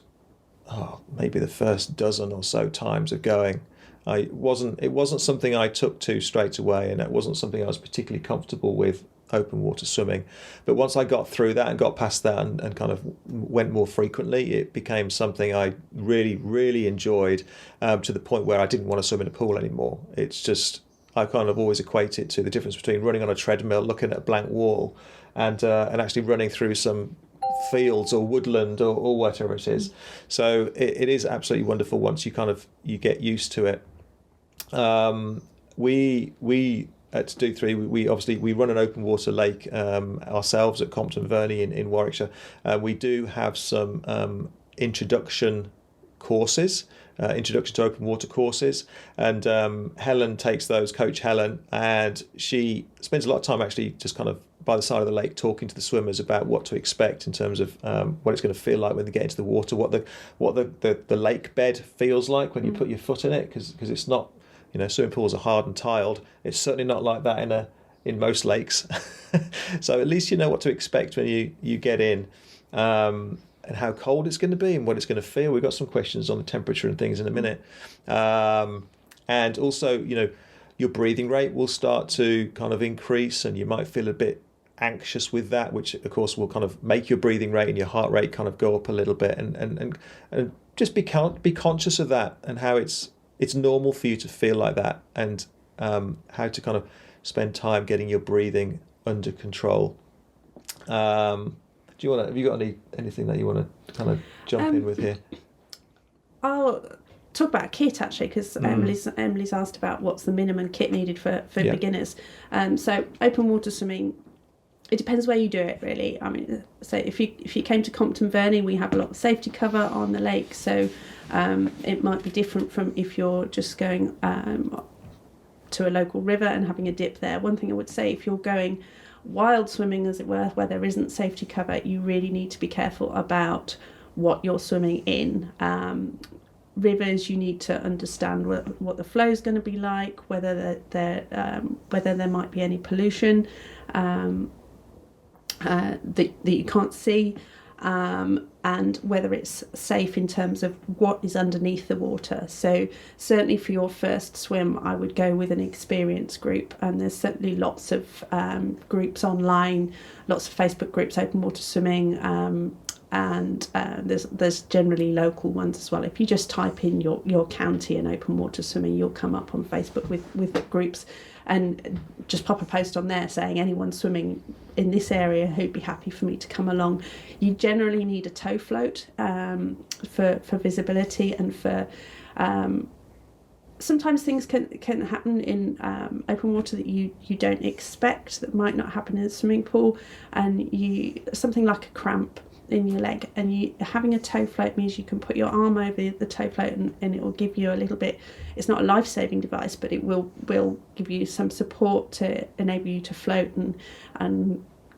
dozen or so times of going. It wasn't something I took to straight away, and it wasn't something I was particularly comfortable with, open water swimming. But once I got through that and got past that and kind of went more frequently, it became something I really, really enjoyed, to the point where I didn't want to swim in a pool anymore. It's just, I kind of always equate it to the difference between running on a treadmill, looking at a blank wall, and actually running through some fields or woodland or whatever it is. So it is absolutely wonderful once you get used to it. We at Do3 we run an open water lake ourselves at Compton Verney in Warwickshire. We do have some introduction courses, introduction to open water courses, and Helen takes those, Coach Helen, and she spends a lot of time actually just kind of by the side of the lake talking to the swimmers about what to expect in terms of what it's going to feel like when they get into the water, what the lake bed feels like when you put your foot in it, because it's not, swimming pools are hard and tiled. It's certainly not like that in most lakes. So at least you know what to expect when you get in, and how cold it's going to be and what it's going to feel. We've got some questions on the temperature and things in a minute. And also, your breathing rate will start to kind of increase, and you might feel a bit anxious with that, which of course will kind of make your breathing rate and your heart rate kind of go up a little bit, and just be conscious of that, and how it's normal for you to feel like that, and how to kind of spend time getting your breathing under control. Have you got anything that you want to kind of jump in with here? I'll talk about kit actually, because Emily's asked about what's the minimum kit needed for beginners. So open water swimming, it depends where you do it really. I mean, so if you came to Compton Verney, we have a lot of safety cover on the lake, so it might be different from if you're just going to a local river and having a dip there. One thing I would say, if you're going wild swimming, as it were, where there isn't safety cover, you really need to be careful about what you're swimming in. Rivers, you need to understand what the flow is going to be like, whether there might be any pollution that you can't see, and whether it's safe in terms of what is underneath the water. So certainly for your first swim, I would go with an experienced group, and there's certainly lots of groups online, lots of Facebook groups, open water swimming, and there's generally local ones as well. If you just type in your county and open water swimming, you'll come up on Facebook with groups, and just pop a post on there saying anyone swimming in this area who'd be happy for me to come along. You generally need a tow float for visibility, and for sometimes things can happen in open water that you don't expect, that might not happen in a swimming pool, and something like a cramp in your leg, and having a tow float means you can put your arm over the tow float, and it will give you a little bit. It's not a life-saving device, but it will give you some support to enable you to float and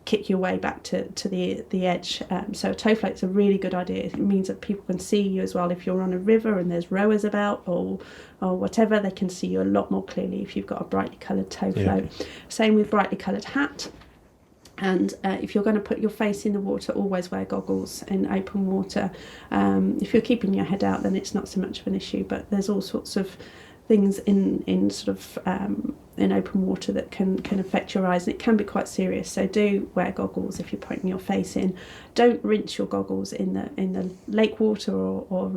kick your way back to the edge. So a tow float's a really good idea. It means that people can see you as well. If you're on a river and there's rowers about or whatever, they can see you a lot more clearly if you've got a brightly coloured tow float. Same with brightly coloured hat. And if you're going to put your face in the water, always wear goggles in open water. If you're keeping your head out, then it's not so much of an issue, but there's all sorts of things in sort of in open water that can affect your eyes, and it can be quite serious. So do wear goggles if you're putting your face in. Don't rinse your goggles in the lake water or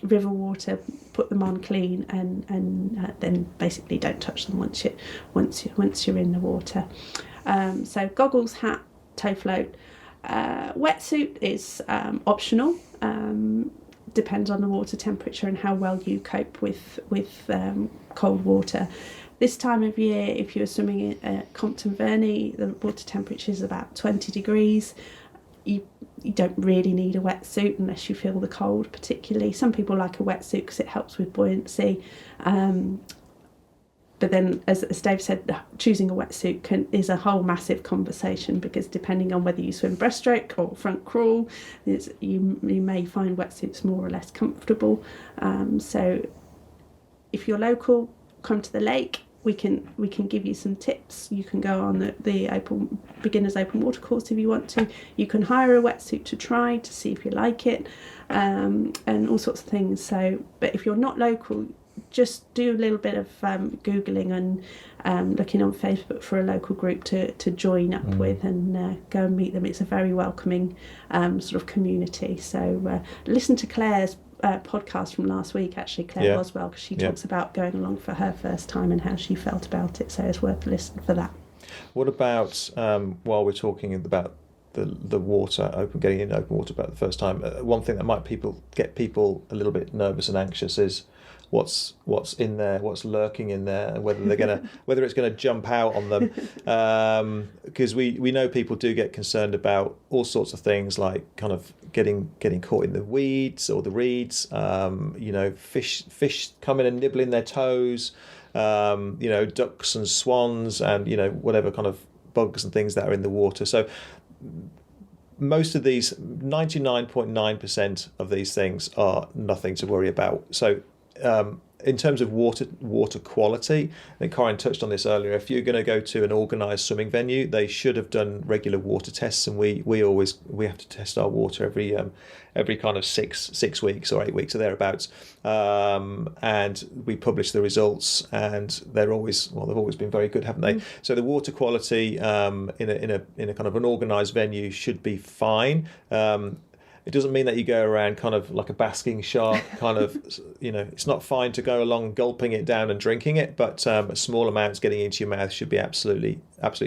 river water. Put them on clean, and then basically don't touch them once you're in the water. So goggles, hat, tow float. Wetsuit is optional. Depends on the water temperature and how well you cope with cold water. This time of year, if you're swimming at Compton Verney, the water temperature is about 20 degrees. You don't really need a wetsuit unless you feel the cold particularly. Some people like a wetsuit because it helps with buoyancy. But then, as Dave said, choosing a wetsuit is a whole massive conversation, because depending on whether you swim breaststroke or front crawl, you may find wetsuits more or less comfortable. So if you're local, come to the lake. We can give you some tips. You can go on the beginners open water course if you want to. You can hire a wetsuit to try to see if you like it, and all sorts of things. So, but if you're not local, just do a little bit of Googling and looking on Facebook for a local group to join up with, and go and meet them. It's a very welcoming sort of community. So listen to Claire's podcast from last week, actually, Clare Boswell, because she talks about going along for her first time and how she felt about it. So it's worth listening for that. What about, while we're talking about the water, getting in open water about the first time, one thing that might get people a little bit nervous and anxious is what's in there, what's lurking in there, and whether it's gonna jump out on them, because we know people do get concerned about all sorts of things, like kind of getting caught in the weeds or the reeds, fish coming and nibbling their toes, ducks and swans, and whatever kind of bugs and things that are in the water. So most of these, 99.9% of these things are nothing to worry about. So in terms of water quality, I think Corinne touched on this earlier. If you're going to go to an organised swimming venue, they should have done regular water tests, and we have to test our water every kind of 6 weeks or 8 weeks or thereabouts, and we publish the results, and they've always been very good, haven't they? So the water quality in a kind of an organised venue should be fine. It doesn't mean that you go around kind of like a basking shark, kind of, it's not fine to go along gulping it down and drinking it, but small amounts getting into your mouth should be absolutely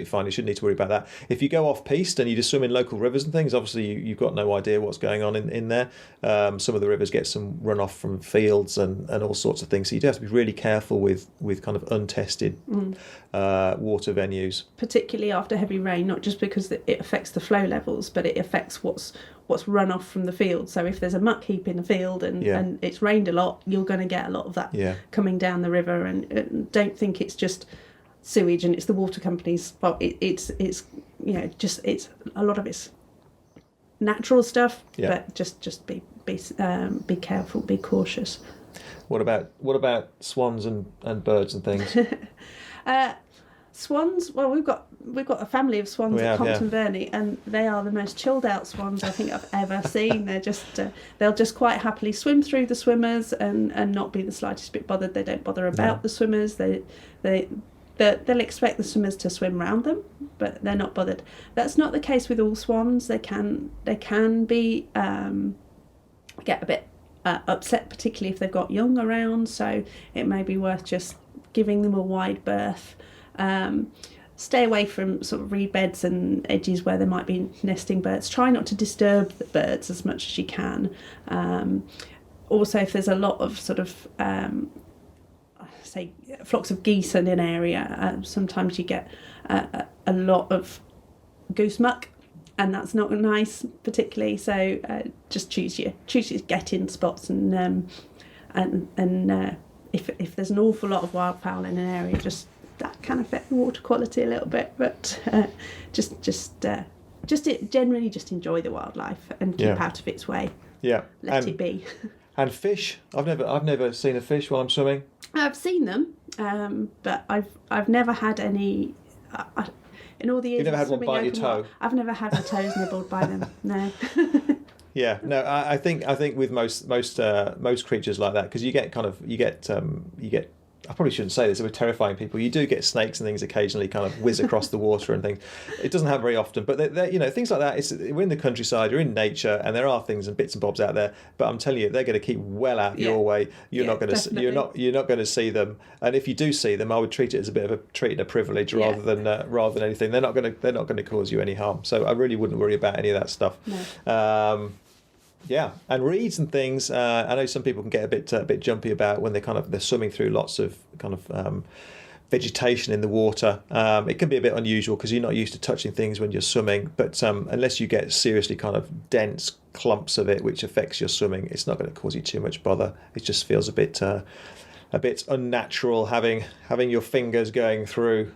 fine. You shouldn't need to worry about that. If you go off-piste and you just swim in local rivers and things, obviously you've got no idea what's going on in there. Some of the rivers get some runoff from fields and all sorts of things, so you do have to be really careful with kind of untested water venues. Particularly after heavy rain, not just because it affects the flow levels, but it affects what's run off from the field. So if there's a muck heap in the field and it's rained a lot, you're going to get a lot of that coming down the river. And don't think it's just sewage and it's the water companies' fault. It's a lot of it's natural stuff, but just be careful, be cautious. What about swans and birds and things? Swans, well, we've got a family of swans at Compton Verney, and they are the most chilled out swans I think I've ever seen. They're just they'll just quite happily swim through the swimmers and not be the slightest bit bothered. They don't bother about the swimmers. They'll expect the swimmers to swim round them, but they're not bothered. That's not the case with all swans. They can be get a bit upset, particularly if they've got young around. So it may be worth just giving them a wide berth. Stay away from sort of reed beds and edges where there might be nesting birds. Try not to disturb the birds as much as you can. Also, if there's a lot of sort of say flocks of geese in an area, sometimes you get a lot of goose muck, and that's not nice particularly. So just choose your get-in spots, and if there's an awful lot of wildfowl in an area, that can affect the water quality a little bit, but generally just enjoy the wildlife and keep out of its way. Yeah, let it be. And fish, I've never seen a fish while I'm swimming. I've seen them, but I've never had any. In all the years, you've never had one bite your toe. I've never had my toes nibbled by them. No. Yeah, no, I think with most creatures like that, because you get. I probably shouldn't say this, we're terrifying people. You do get snakes and things occasionally kind of whiz across the water and things. It doesn't happen very often, but they're things like that. We're in the countryside, you're in nature, and there are things and bits and bobs out there. But I'm telling you, they're going to keep well out your way. You're not going to see them. And if you do see them, I would treat it as a bit of a privilege rather than anything. They're not going to cause you any harm. So I really wouldn't worry about any of that stuff. No. Yeah, and reeds and things. I know some people can get a bit jumpy about when they're swimming through lots of kind of vegetation in the water. It can be a bit unusual because you're not used to touching things when you're swimming. But unless you get seriously kind of dense clumps of it, which affects your swimming, it's not going to cause you too much bother. It just feels a bit unnatural having your fingers going through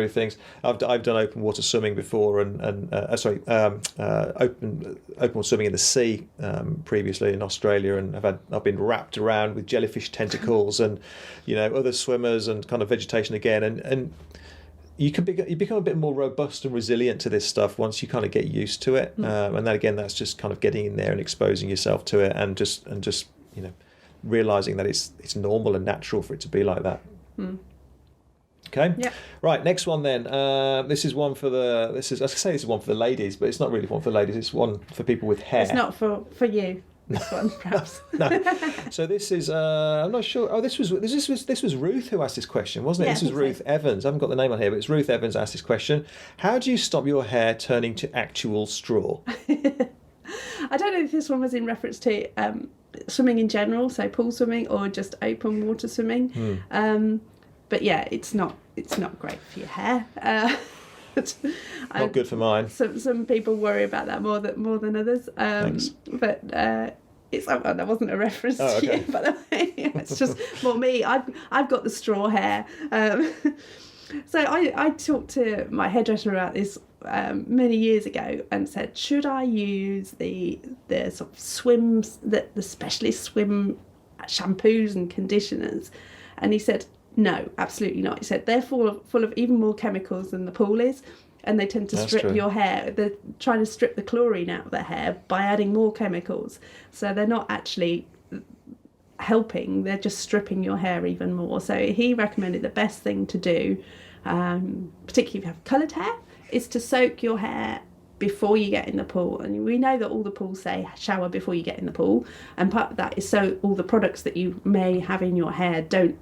things. I've done open water swimming before, and open water swimming in the sea previously in Australia, and I've been wrapped around with jellyfish tentacles and other swimmers and kind of vegetation again, and you become a bit more robust and resilient to this stuff once you kind of get used to it, and then again that's just kind of getting in there and exposing yourself to it and just realising that it's normal and natural for it to be like that. Okay. Yeah. Right. Next one then. This is one for the. I say this is one for the ladies, but it's not really one for the ladies. It's one for people with hair. It's not for you. This one, perhaps. No. So this is. I'm not sure. Oh, this was Ruth who asked this question, wasn't it? Yeah, this was Ruth Evans. I haven't got the name on here, but it's Ruth Evans asked this question. How do you stop your hair turning to actual straw? I don't know if this one was in reference to swimming in general, so pool swimming or just open water swimming. But yeah, it's not great for your hair. Not good for mine. Some people worry about that more than others. Thanks. But that wasn't a reference to you, by the way. It's just more me. I've got the straw hair. So I talked to my hairdresser about this many years ago and said, should I use the sort of the specialist swim shampoos and conditioners. And he said, no, absolutely not. He said they're full of even more chemicals than the pool is, and they tend to strip your hair. They're trying to strip the chlorine out of the hair by adding more chemicals. So they're not actually helping, they're just stripping your hair even more. So he recommended the best thing to do, particularly if you have coloured hair, is to soak your hair before you get in the pool. And we know that all the pools say shower before you get in the pool, and part of that is so all the products that you may have in your hair don't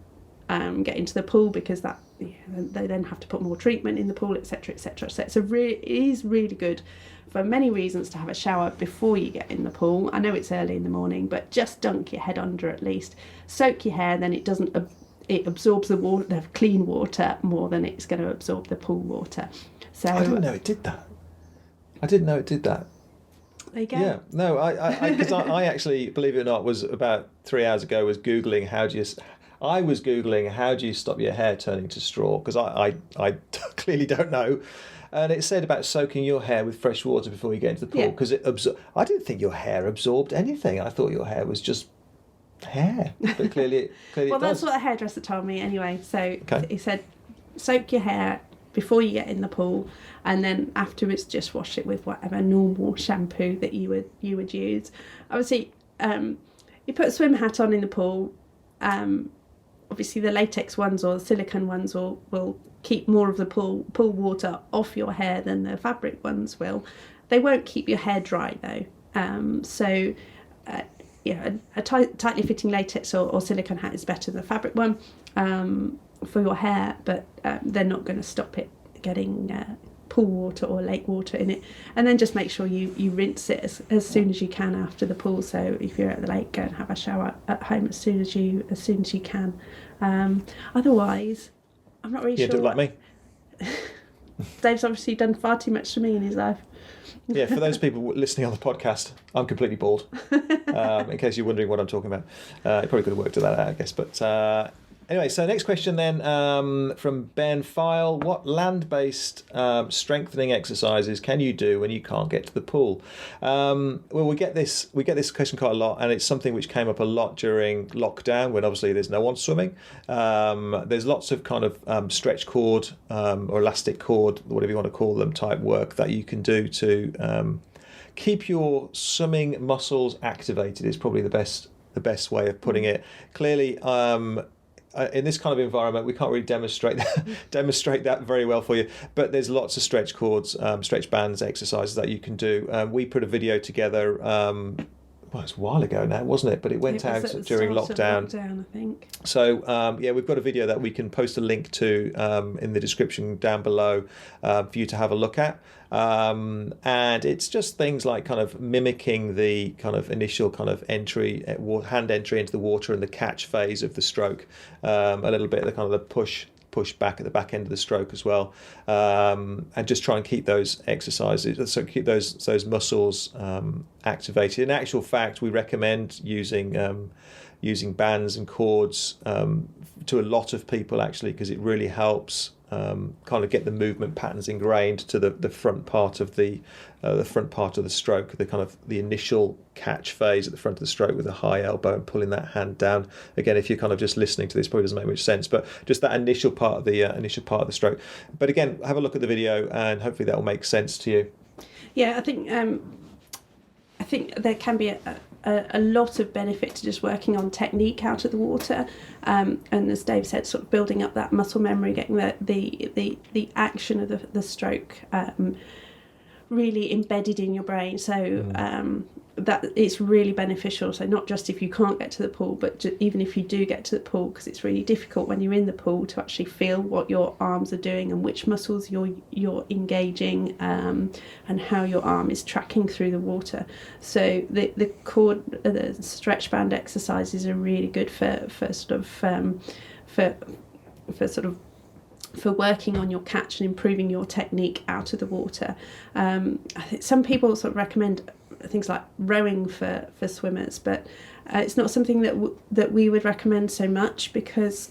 get into the pool, because that they then have to put more treatment in the pool, etc, etc. So it is really good for many reasons to have a shower before you get in the pool. I know it's early in the morning, but just dunk your head under at least, soak your hair, then it absorbs the water, the clean water, more than it's going to absorb the pool water. So I didn't know it did that. There you go. Yeah, no, because I actually, believe it or not, was about 3 hours ago was googling how do you stop your hair turning to straw, because I clearly don't know, and it said about soaking your hair with fresh water before you get into the pool, because I didn't think your hair absorbed anything. I thought your hair was just hair, but clearly well, it does. that's what the hairdresser told me anyway. So he said soak your hair before you get in the pool, and then afterwards just wash it with whatever normal shampoo that you would use. Obviously, you put a swim hat on in the pool. Obviously the latex ones or the silicone ones will keep more of the pool water off your hair than the fabric ones will. They won't keep your hair dry though. A tightly fitting latex or silicone hat is better than the fabric one for your hair, but they're not going to stop it getting pool water or lake water in it. And then just make sure you rinse it as soon as you can after the pool. So if you're at the lake, go and have a shower at home as soon as you can. Otherwise, I'm not really sure. You do it like me. Dave's obviously done far too much for me in his life. Yeah, for those people listening on the podcast, I'm completely bald. In case you're wondering what I'm talking about, you probably could have worked that out, I guess. But anyway, so next question then from Ben File. What land-based strengthening exercises can you do when you can't get to the pool? Well, we get this question quite a lot, and it's something which came up a lot during lockdown when obviously there's no one swimming. There's lots of kind of stretch cord or elastic cord, whatever you want to call them, type work that you can do to keep your swimming muscles activated. Is probably the best way of putting it. Clearly, in this kind of environment, we can't really demonstrate that very well for you. But there's lots of stretch cords, stretch bands, exercises that you can do. We put a video together. Well, it's a while ago now, wasn't it? But it went out during lockdown. I think. So we've got a video that we can post a link to in the description down below for you to have a look at. And it's just things like kind of mimicking the kind of initial kind of hand entry into the water and the catch phase of the stroke. A little bit of the kind of the push back at the back end of the stroke as well, and just try and keep those exercises, so keep those muscles activated. In actual fact, we recommend using bands and cords to a lot of people actually, because it really helps kind of get the movement patterns ingrained to the front part of the stroke, the kind of the initial catch phase at the front of the stroke with a high elbow and pulling that hand down. Again, if you're kind of just listening to this, probably doesn't make much sense, but just that initial part of the stroke. But again, have a look at the video and hopefully that will make sense to you. Yeah, I think there can be a lot of benefit to just working on technique out of the water, and as Dave said, sort of building up that muscle memory, getting the action of the stroke really embedded in your brain. So that it's really beneficial. So not just if you can't get to the pool, but even if you do get to the pool, because it's really difficult when you're in the pool to actually feel what your arms are doing and which muscles you're engaging, and how your arm is tracking through the water. So the stretch band exercises are really good for working on your catch and improving your technique out of the water. I think some people sort of recommend things like rowing for swimmers, but it's not something that we would recommend so much, because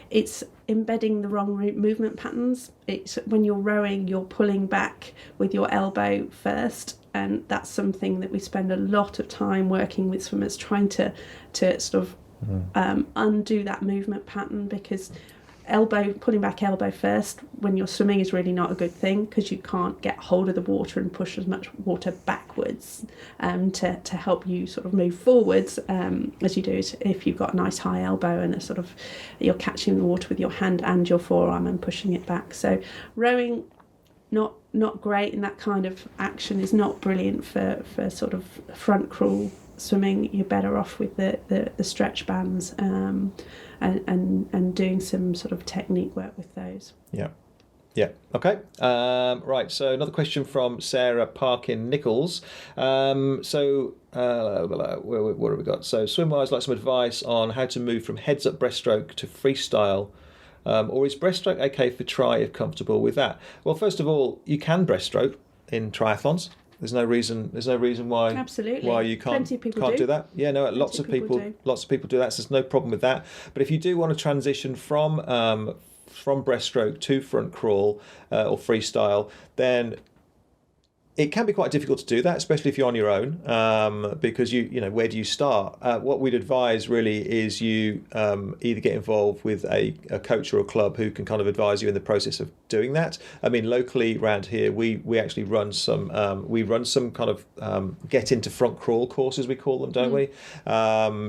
it's embedding the wrong movement patterns. It's when you're rowing, you're pulling back with your elbow first, and that's something that we spend a lot of time working with swimmers, trying to sort of undo that movement pattern, because pulling back elbow first when you're swimming is really not a good thing, because you can't get hold of the water and push as much water backwards to help you sort of move forwards as you do if you've got a nice high elbow and you're catching the water with your hand and your forearm and pushing it back. So rowing, not great in that kind of action, is not brilliant for sort of front crawl swimming. You're better off with the stretch bands and doing some sort of technique work with those. Yeah. Okay. Right. So another question from Sarah Parkin-Nichols. What have we got? So swim-wise, like some advice on how to move from heads-up breaststroke to freestyle. Or is breaststroke okay for try if comfortable with that? Well, first of all, you can breaststroke in triathlons. There's no reason why absolutely why you can't do that. Yeah, no, lots of people do that. So there's no problem with that. But if you do want to transition from breaststroke to front crawl or freestyle, then it can be quite difficult to do that, especially if you're on your own, because you know, where do you start? What we'd advise really is you either get involved with a coach or a club who can kind of advise you in the process of doing that. I mean, locally around here, we actually run some kind of get into front crawl courses, we call them, don't we?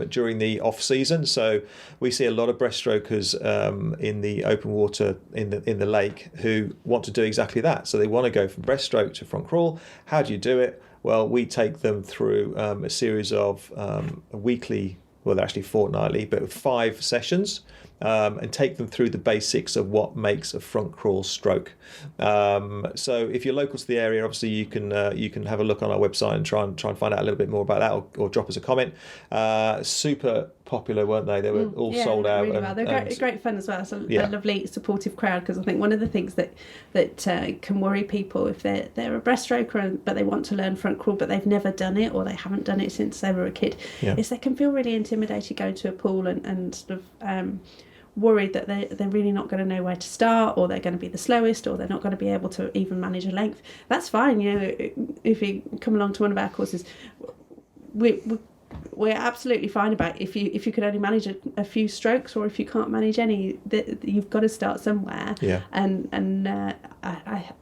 During the off season, so we see a lot of breaststrokers in the open water in the lake who want to do exactly that. So they want to go from breaststroke to front crawl. How do you do it? Well, we take them through a series of weekly, well, they're actually fortnightly, but 5 sessions, and take them through the basics of what makes a front crawl stroke. So if you're local to the area, obviously you can have a look on our website and try and find out a little bit more about that, or drop us a comment. Super popular, weren't they? They were all sold out. Really well. They're great fun as well. It's a lovely supportive crowd, because I think one of the things that can worry people if they're a breaststroker but they want to learn front crawl but they've never done it, or they haven't done it since they were a kid, is they can feel really intimidated going to a pool and sort of worried that they're really not going to know where to start, or they're going to be the slowest, or they're not going to be able to even manage a length. That's fine, you know. If you come along to one of our courses, we're absolutely fine about if you can only manage a few strokes, or if you can't manage any, you've got to start somewhere. And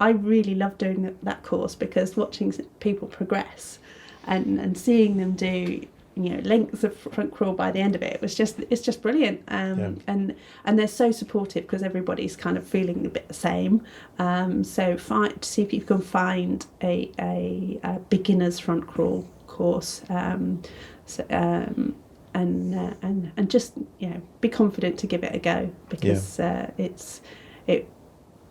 I really love doing that course, because watching people progress and seeing them do, you know, lengths of front crawl by the end of it's just brilliant. And they're so supportive, because everybody's kind of feeling a bit the same. So see if you can find a beginner's front crawl course, and just, you know, be confident to give it a go, because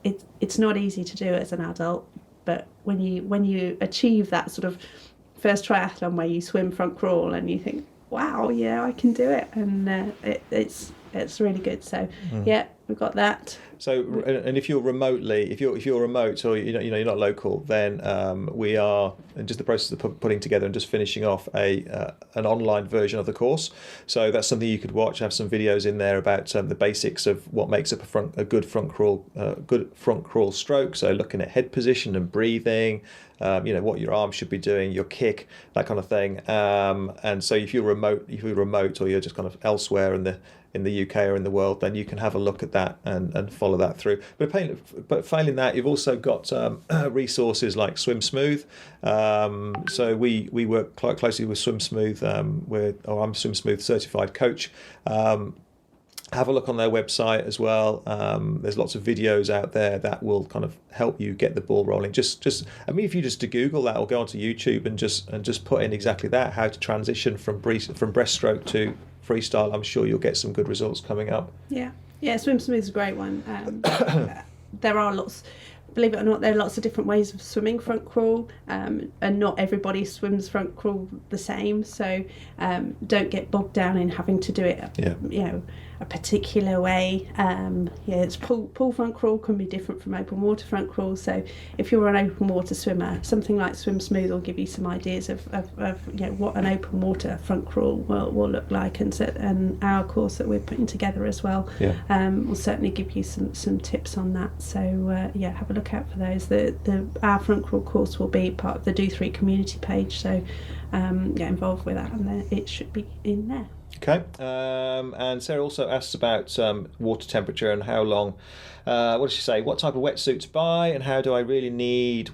it's not easy to do as an adult, but when you achieve that sort of first triathlon where you swim front crawl and you think, wow, yeah, I can do it, and it's really good. So we've got that. So, and if you're remote, or you're not local, then we are in just the process of putting together and just finishing off an online version of the course. So that's something you could watch. I have some videos in there about the basics of what makes up a good front crawl stroke. So looking at head position and breathing, what your arms should be doing, your kick, that kind of thing. And so if you're remote, or you're just kind of elsewhere in the UK or in the world, then you can have a look at that and follow that through. But failing that, you've also got resources like Swim Smooth. So we work quite closely with Swim Smooth. I'm Swim Smooth certified coach. Have a look on their website as well. There's lots of videos out there that will kind of help you get the ball rolling. If you just to Google that, or go onto YouTube and just put in exactly that, how to transition from breaststroke to freestyle, I'm sure you'll get some good results coming up. Yeah, Swim Smooth is a great one. There are lots, believe it or not, there are lots of different ways of swimming front crawl, and not everybody swims front crawl the same. So don't get bogged down in having to do it, a particular way. It's pool front crawl can be different from open water front crawl. So if you're an open water swimmer, something like Swim Smooth will give you some ideas of what an open water front crawl will look like, and our course that we're putting together as well will certainly give you some tips on that. So have a look out for those. Our front crawl course will be part of the Do3 community page, so get involved with that, and it should be in there. Okay, and Sarah also asks about water temperature and how long. What does she say? What type of wetsuit to buy, and how do I really need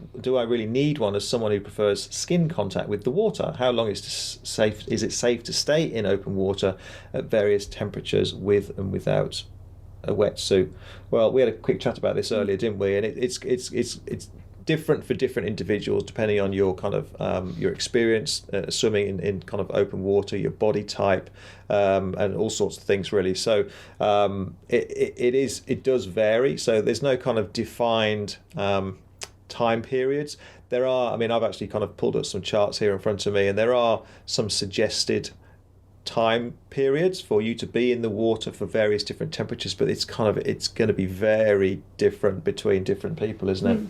one as someone who prefers skin contact with the water? How long is it safe to stay in open water at various temperatures with and without a wetsuit? Well, we had a quick chat about this earlier, didn't we? And it's different for different individuals depending on your kind of your experience swimming in kind of open water, your body type, and all sorts of things really. So it does vary. So there's no kind of defined time periods. There are, I mean, I've actually kind of pulled up some charts here in front of me, and there are some suggested time periods for you to be in the water for various different temperatures, but it's going to be very different between different people, isn't it?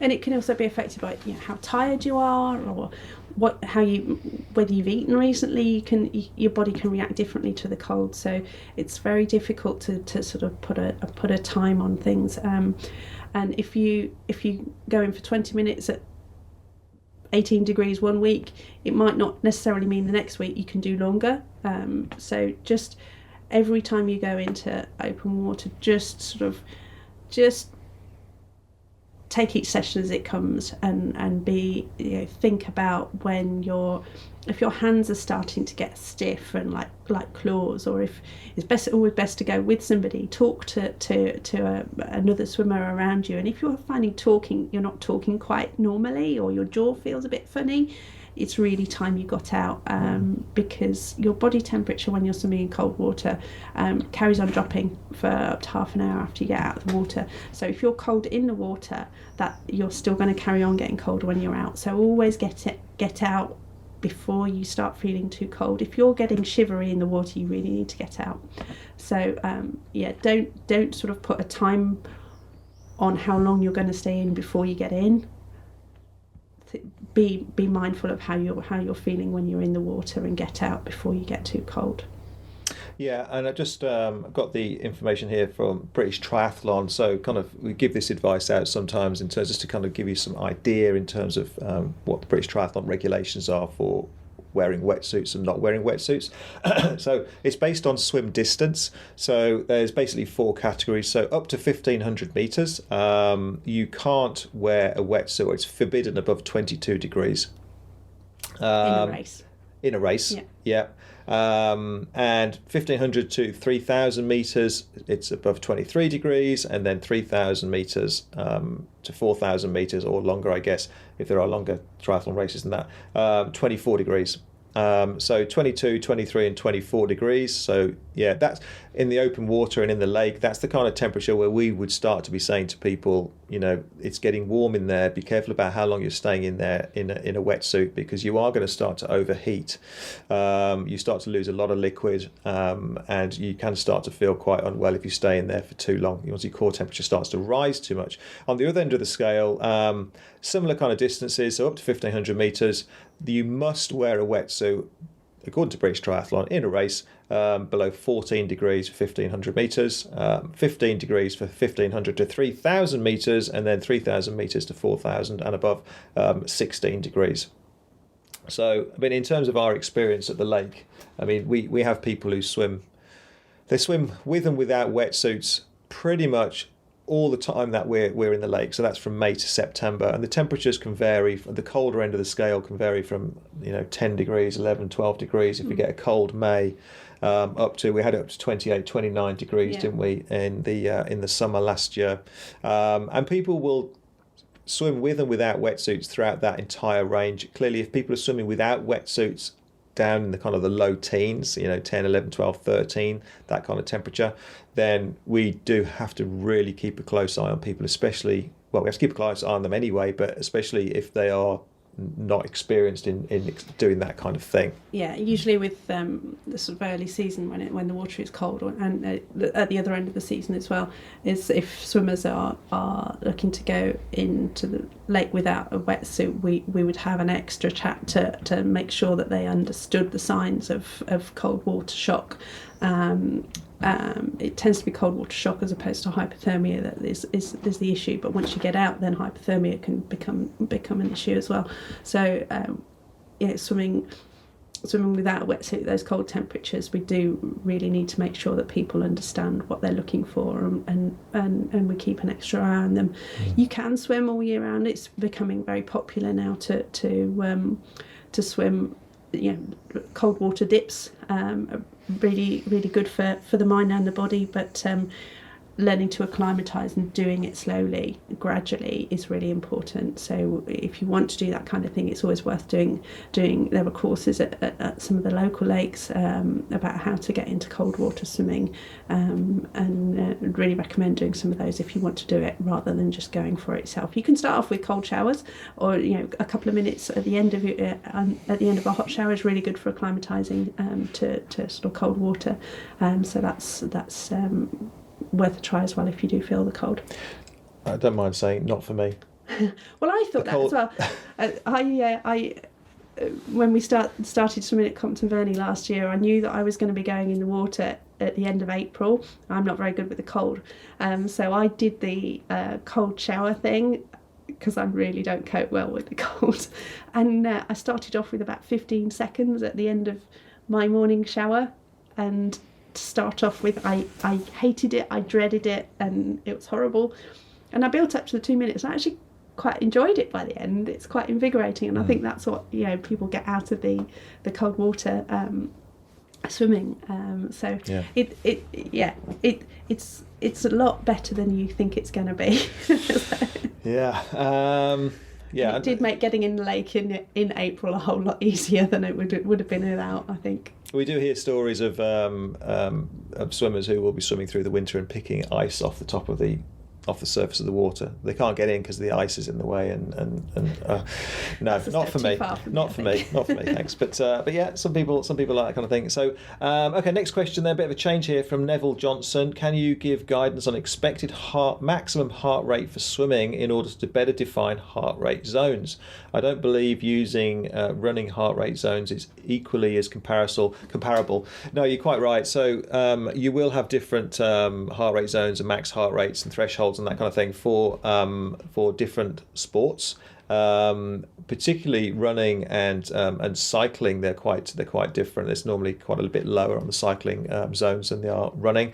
And it can also be affected by how tired you are, or whether you've eaten recently. Your body can react differently to the cold, so it's very difficult to sort of put a time on things. And if you go in for 20 minutes at 18 degrees one week, it might not necessarily mean the next week you can do longer. So just every time you go into open water, just take each session as it comes, and think about if your hands are starting to get stiff and like claws, or if it's always best to go with somebody. Talk to another swimmer around you, and if you're finding you're not talking quite normally, or your jaw feels a bit funny, it's really time you got out, because your body temperature when you're swimming in cold water carries on dropping for up to half an hour after you get out of the water. So if you're cold in the water, that you're still going to carry on getting colder when you're out. So always get out before you start feeling too cold. If you're getting shivery in the water, you really need to get out. So don't sort of put a time on how long you're going to stay in before you get in. Be mindful of how you're feeling when you're in the water, and get out before you get too cold. Yeah, and I just got the information here from British Triathlon. So kind of we give this advice out sometimes in terms just to kind of give you some idea in terms of what the British Triathlon regulations are for wearing wetsuits and not wearing wetsuits. So it's based on swim distance. So there's basically 4 categories. So up to 1,500 meters, you can't wear a wetsuit, or it's forbidden above 22 degrees. In a race. In a race, yeah. And 1,500 to 3,000 meters, it's above 23 degrees, and then 3,000 meters to 4,000 meters or longer, I guess, if there are longer triathlon races than that, 24 degrees. So 22, 23 and 24 degrees. So yeah, that's in the open water and in the lake. That's the kind of temperature where we would start to be saying to people, it's getting warm in there. Be careful about how long you're staying in there in a wetsuit, because you are going to start to overheat. You start to lose a lot of liquid, and you can start to feel quite unwell if you stay in there for too long. Once your core temperature starts to rise too much. On the other end of the scale, similar kind of distances, so up to 1,500 meters, you must wear a wetsuit, according to British Triathlon, in a race below 14 degrees for 1,500 meters, 15 degrees for 1,500 to 3,000 meters, and then 3,000 meters to 4,000 and above 16 degrees. So, I mean, in terms of our experience at the lake, I mean, we have people who swim with and without wetsuits pretty much all the time that we're in the lake. So that's from May to September, and the temperatures can vary. The colder end of the scale can vary from 10 degrees, 11, 12 degrees if we get a cold May, we had it up to 28, 29 degrees, didn't we, in the summer last year. And people will swim with and without wetsuits throughout that entire range. Clearly, if people are swimming without wetsuits down in the kind of the low teens, 10, 11, 12, 13, that kind of temperature, then we do have to really keep a close eye on people, especially, well, we have to keep a close eye on them anyway, but especially if they are not experienced in doing that kind of thing. Yeah, usually with the sort of early season when the water is cold, and at the other end of the season as well, is if swimmers are looking to go into the lake without a wetsuit, we would have an extra chat to make sure that they understood the signs of cold water shock. It tends to be cold water shock as opposed to hypothermia that is the issue. But once you get out, then hypothermia can become an issue as well. So swimming without a wetsuit, those cold temperatures, we do really need to make sure that people understand what they're looking for, and we keep an extra eye on them. You can swim all year round. It's becoming very popular now to swim. Cold water dips are really, really good for the mind and the body, but learning to acclimatise and doing it slowly, gradually, is really important. So if you want to do that kind of thing, it's always worth doing. There were courses at some of the local lakes about how to get into cold water swimming, and I'd really recommend doing some of those if you want to do it rather than just going for it yourself. You can start off with cold showers, or a couple of minutes at the end of a hot shower is really good for acclimatising to sort of cold water. So that's worth a try as well if you do feel the cold. I don't mind saying, not for me. Well, I thought that as well. I when we started swimming at Compton Verney last year, I knew that I was going to be going in the water at the end of April. I'm not very good with the cold, so I did the cold shower thing because I really don't cope well with the cold. And I started off with about 15 seconds at the end of my morning shower, and to start off with, I hated it, I dreaded it, and it was horrible. And I built up to the 2 minutes. I actually quite enjoyed it by the end. It's quite invigorating, and I think that's what people get out of the cold water swimming. So yeah. It's a lot better than you think it's going to be. It did make getting in the lake in April a whole lot easier than it would have been without, I think. We do hear stories of swimmers who will be swimming through the winter and picking ice off the surface of the water. They can't get in because the ice is in the way, and no, not for me. Not for me. Thanks. But yeah, some people like that kind of thing. So okay, next question. Then a bit of a change here from Neville Johnson. Can you give guidance on expected maximum heart rate for swimming in order to better define heart rate zones? I don't believe using running heart rate zones is equally as comparable. No, you're quite right. So you will have different heart rate zones and max heart rates and thresholds and that kind of thing for different sports, particularly running and cycling. They're quite different. It's normally quite a bit lower on the cycling zones than they are running.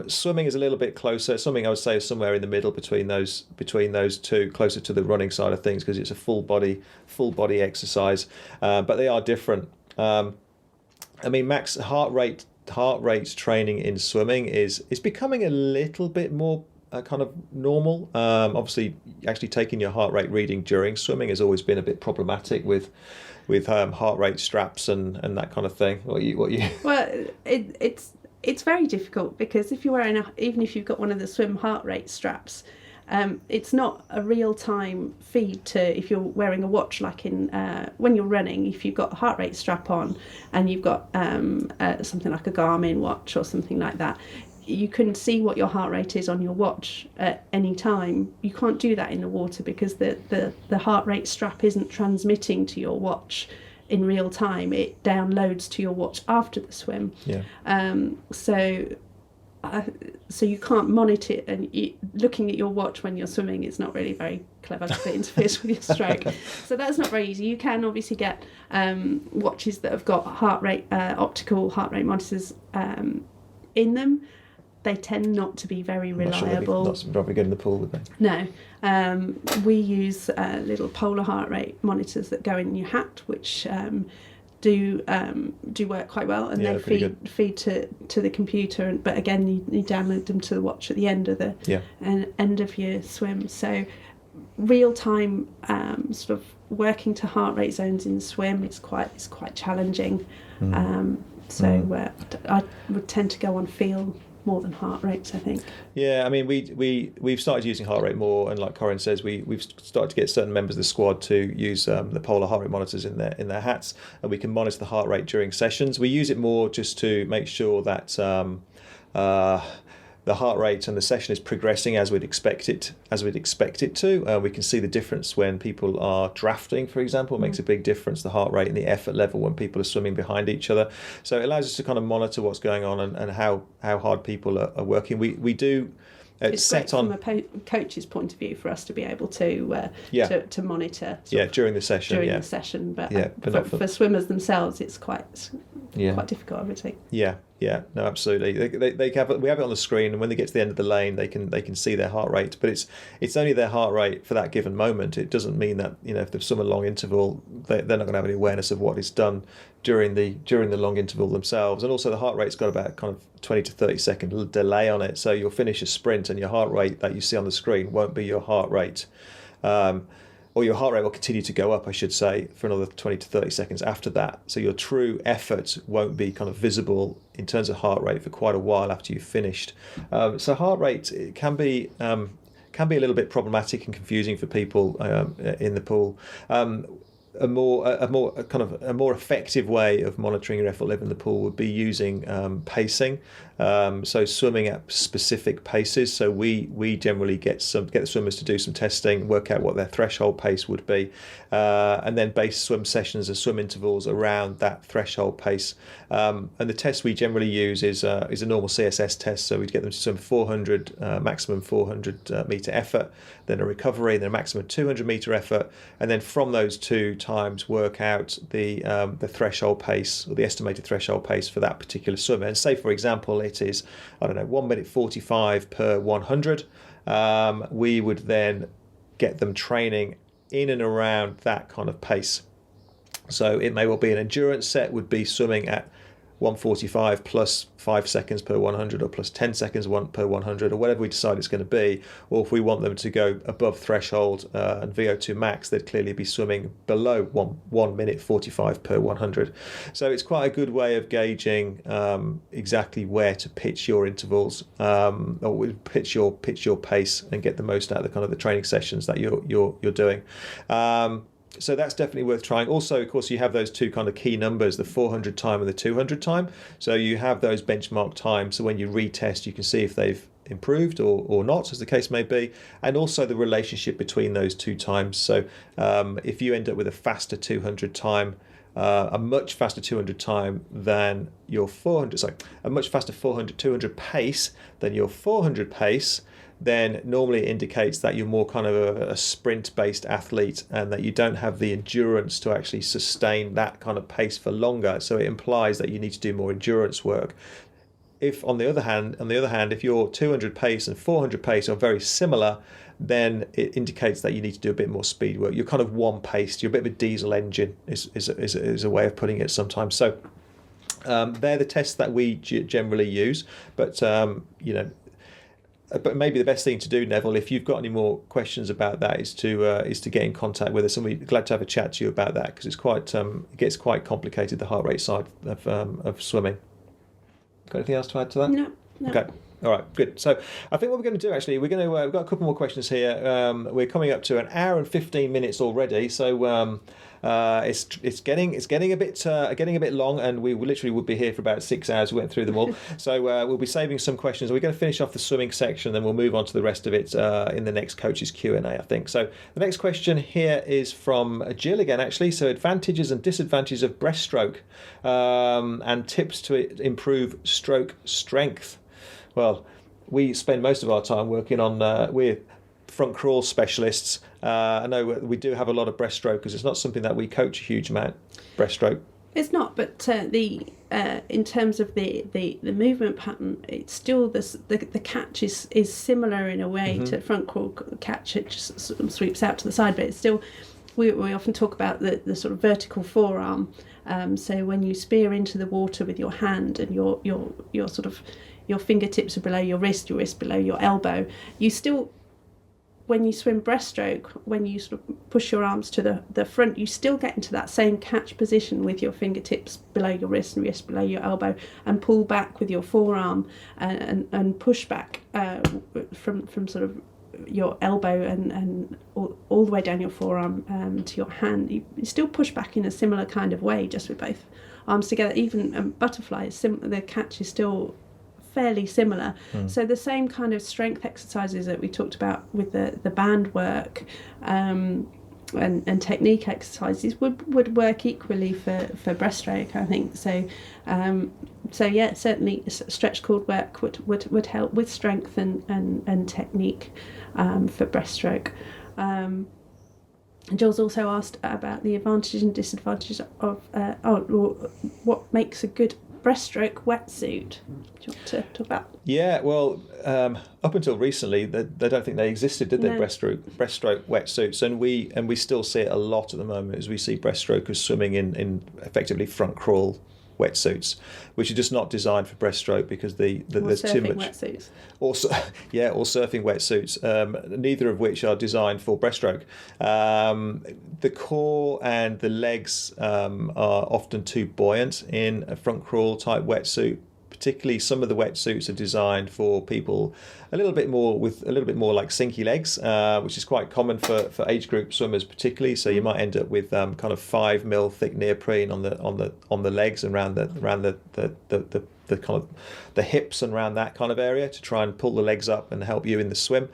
Swimming is a little bit closer. Swimming, I would say, is somewhere in the middle between those two, closer to the running side of things, because it's a full body exercise, but they are different. Max heart rate training in swimming is becoming a little bit more kind of normal. Obviously, actually taking your heart rate reading during swimming has always been a bit problematic with heart rate straps and that kind of thing. What you? Well, it's very difficult, because if you're wearing even if you've got one of the swim heart rate straps, it's not a real-time feed to if you're wearing a watch, like in when you're running. If you've got a heart rate strap on and you've got something like a Garmin watch or something like that, you can see what your heart rate is on your watch at any time. You can't do that in the water, because the heart rate strap isn't transmitting to your watch in real time. It downloads to your watch after the swim. So you can't monitor it, and looking at your watch when you're swimming is not really very clever, because it interferes with your stroke. So that's not very easy. You can obviously get watches that have got optical heart rate monitors in them. They tend not to be very reliable. Not probably good in the pool, would they? No. We use little polar heart rate monitors that go in your hat, which do work quite well, and they feed to the computer. But again, you download them to the watch at the end of end of your swim. So real time sort of working to heart rate zones in the swim is quite challenging. I would tend to go on feel more than heart rates, I think. Yeah, I mean, we've started using heart rate more, and like Corinne says, we've started to get certain members of the squad to use the polar heart rate monitors in their hats, and we can monitor the heart rate during sessions. We use it more just to make sure that the heart rate and the session is progressing as we'd expect it to. We can see the difference when people are drafting, for example. It makes a big difference, the heart rate and the effort level when people are swimming behind each other. So it allows us to kind of monitor what's going on and how hard people are working. We do it's great from a coach's point of view for us to be able to monitor during the session. But for swimmers themselves, it's quite difficult, I would think. Yeah, no, absolutely. We have it on the screen, and when they get to the end of the lane, they can see their heart rate. But it's only their heart rate for that given moment. It doesn't mean that if they've swum a long interval, they're not going to have any awareness of what is done during the long interval themselves. And also the heart rate's got about kind of 20 to 30 second delay on it. So you'll finish a sprint, and your heart rate that you see on the screen won't be your heart rate. Or your heart rate will continue to go up, I should say, for another 20 to 30 seconds after that. So your true effort won't be kind of visible in terms of heart rate for quite a while after you've finished. So heart rate can be a little bit problematic and confusing for people in the pool. A more effective way of monitoring your effort level in the pool would be using pacing. So swimming at specific paces. So we generally get the swimmers to do some testing, work out what their threshold pace would be, and then base swim sessions and swim intervals around that threshold pace. And the test we generally use is a normal CSS test. So we'd get them to swim 400 maximum 400 meter effort, then a recovery, then a maximum 200 meter effort, and then from those two times work out the threshold pace, or the estimated threshold pace for that particular swimmer. And say, for example, it is 1 minute 45 per 100. We would then get them training in and around that kind of pace. So it may well be an endurance set would be swimming at 145 plus 5 seconds per 100, or plus 10 seconds per 100, or whatever we decide it's going to be. Or if we want them to go above threshold and VO2 max, they'd clearly be swimming below 1 minute 45 per 100. So it's quite a good way of gauging exactly where to pitch your intervals, or pitch your pace, and get the most out of the kind of the training sessions that you're doing. So that's definitely worth trying. Also, of course, you have those two kind of key numbers, the 400 time and the 200 time. So you have those benchmark times. So when you retest, you can see if they've improved or not, as the case may be. And also the relationship between those two times. So if you end up with a faster 200 time, a much faster 200 time than your 400, a much faster 200 pace than your 400 pace, then normally it indicates that you're more kind of a sprint-based athlete, and that you don't have the endurance to actually sustain that kind of pace for longer. So it implies that you need to do more endurance work. If on the other hand, if your 200 pace and 400 pace are very similar, then it indicates that you need to do a bit more speed work. You're kind of one-paced. You're a bit of a diesel engine is a way of putting it sometimes. So they're the tests that we generally use, but but maybe the best thing to do, Neville, if you've got any more questions about that, is to get in contact with us, and we're glad to have a chat to you about that, because it gets quite complicated, the heart rate side of swimming. Got anything else to add to that? No. Okay. All right, good. So I think what we're going to do, actually, we've got a couple more questions here. We're coming up to an hour and 15 minutes already, so it's getting a bit long, and we literally would be here for about 6 hours. We went through them all, so we'll be saving some questions. We're going to finish off the swimming section, then we'll move on to the rest of it in the next coach's Q&A, I think. So the next question here is from Jill again, actually. So advantages and disadvantages of breaststroke, and tips to improve stroke strength. Well, we spend most of our time working on, we're front crawl specialists. I know we do have a lot of breaststrokers. It's not something that we coach a huge amount, breaststroke. It's not, but in terms of the movement pattern, it's still the catch is similar in a way to front crawl catch. It just sort of sweeps out to the side, but it's still, we often talk about the sort of vertical forearm. So when you spear into the water with your hand, and your sort of your fingertips are below your wrist below your elbow, you still when you swim breaststroke, when you sort of push your arms to the front, you still get into that same catch position with your fingertips below your wrist and wrist below your elbow, and pull back with your forearm and push back from sort of your elbow and all the way down your forearm to your hand. You still push back in a similar kind of way, just with both arms together. Even butterfly, the catch is still fairly similar. So the same kind of strength exercises that we talked about with the band work and technique exercises would work equally for breaststroke, I think. So yeah, certainly stretch cord work would help with strength and technique for breaststroke. Jules also asked about the advantages and disadvantages of what makes a good breaststroke wetsuit. Do you want to talk about? Yeah, well, up until recently, they don't think they existed, did they? No. Breaststroke wetsuits, and we still see it a lot at the moment, as we see breaststrokers swimming in effectively front crawl wetsuits, which are just not designed for breaststroke because there's too much. Wetsuits. Also, yeah, or surfing wetsuits, neither of which are designed for breaststroke. The core and the legs are often too buoyant in a front crawl type wetsuit. Particularly, some of the wetsuits are designed for people a little bit more like sinky legs, which is quite common for age group swimmers, particularly. So you might end up with kind of 5 mil thick neoprene on the legs and around the kind of the hips and around that kind of area to try and pull the legs up and help you in the swim.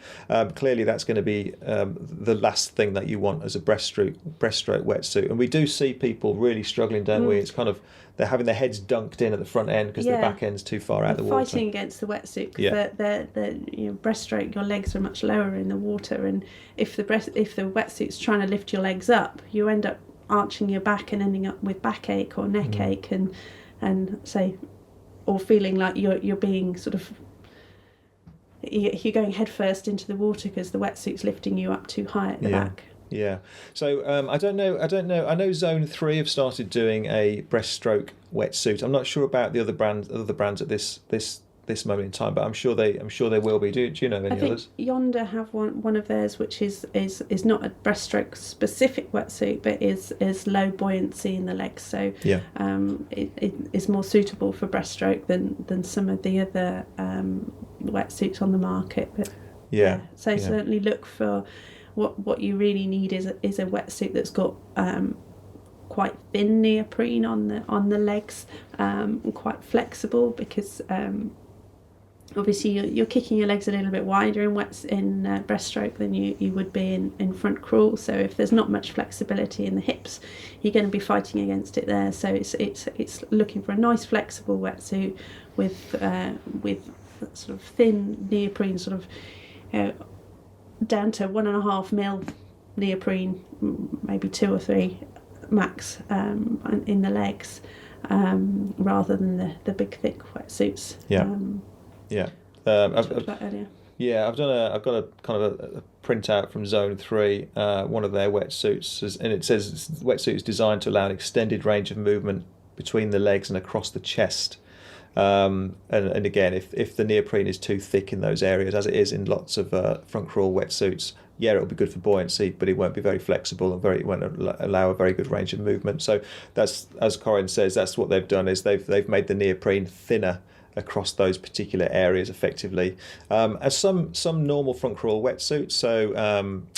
Clearly, that's going to be the last thing that you want as a breaststroke wetsuit. And we do see people really struggling, don't we? It's kind of they're having their heads dunked in at the front end because their back end's too far out of the water. Fighting against the wetsuit. The breaststroke, your legs are much lower in the water, and if the wetsuit's trying to lift your legs up, you end up arching your back and ending up with backache or neck ache and say, or feeling like you're being sort of you're going head first into the water because the wetsuit's lifting you up too high at the back. Yeah. So I don't know. I know Zone 3 have started doing a breaststroke wetsuit. I'm not sure about the other brands at this moment in time, but I'm sure they will be. Do you know any others? I think Yonder have one of theirs which is not a breaststroke specific wetsuit, but is low buoyancy in the legs. So it is more suitable for breaststroke than some of the other wetsuits on the market. But certainly look for what you really need is a wetsuit that's got quite thin neoprene on the legs, and quite flexible, because obviously you're kicking your legs a little bit wider in breaststroke than you would be in front crawl. So if there's not much flexibility in the hips, you're going to be fighting against it there. So it's looking for a nice flexible wetsuit with sort of thin neoprene, sort of down to 1.5 mil neoprene, maybe 2 or 3 max in the legs, rather than the big thick wetsuits. I've got a kind of a printout from Zone 3, one of their wetsuits, and it says the wetsuit is designed to allow an extended range of movement between the legs and across the chest. And again, if the neoprene is too thick in those areas, as it is in lots of front crawl wetsuits, it'll be good for buoyancy, but it won't be very flexible and it won't allow a very good range of movement. So that's, as Corinne says, that's what they've done, is they've made the neoprene thinner across those particular areas effectively. As some normal front crawl wetsuits, so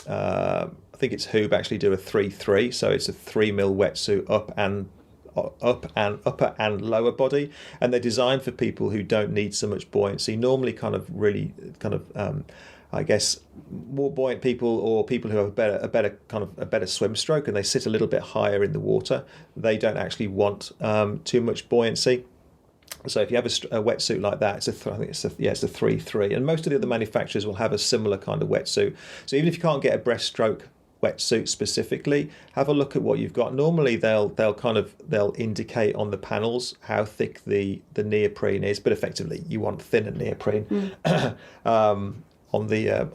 I think it's Hoob actually do a 3-3, so it's a 3 mil wetsuit upper and lower body, and they're designed for people who don't need so much buoyancy, normally I guess more buoyant people, or people who have a better swim stroke, and they sit a little bit higher in the water. They don't actually want too much buoyancy. So if you have a wetsuit like that, it's a 3-3, and most of the other manufacturers will have a similar kind of wetsuit. So even if you can't get a breaststroke wetsuit specifically, have a look at what you've got. Normally they'll indicate on the panels how thick the neoprene is, but effectively you want thinner neoprene on the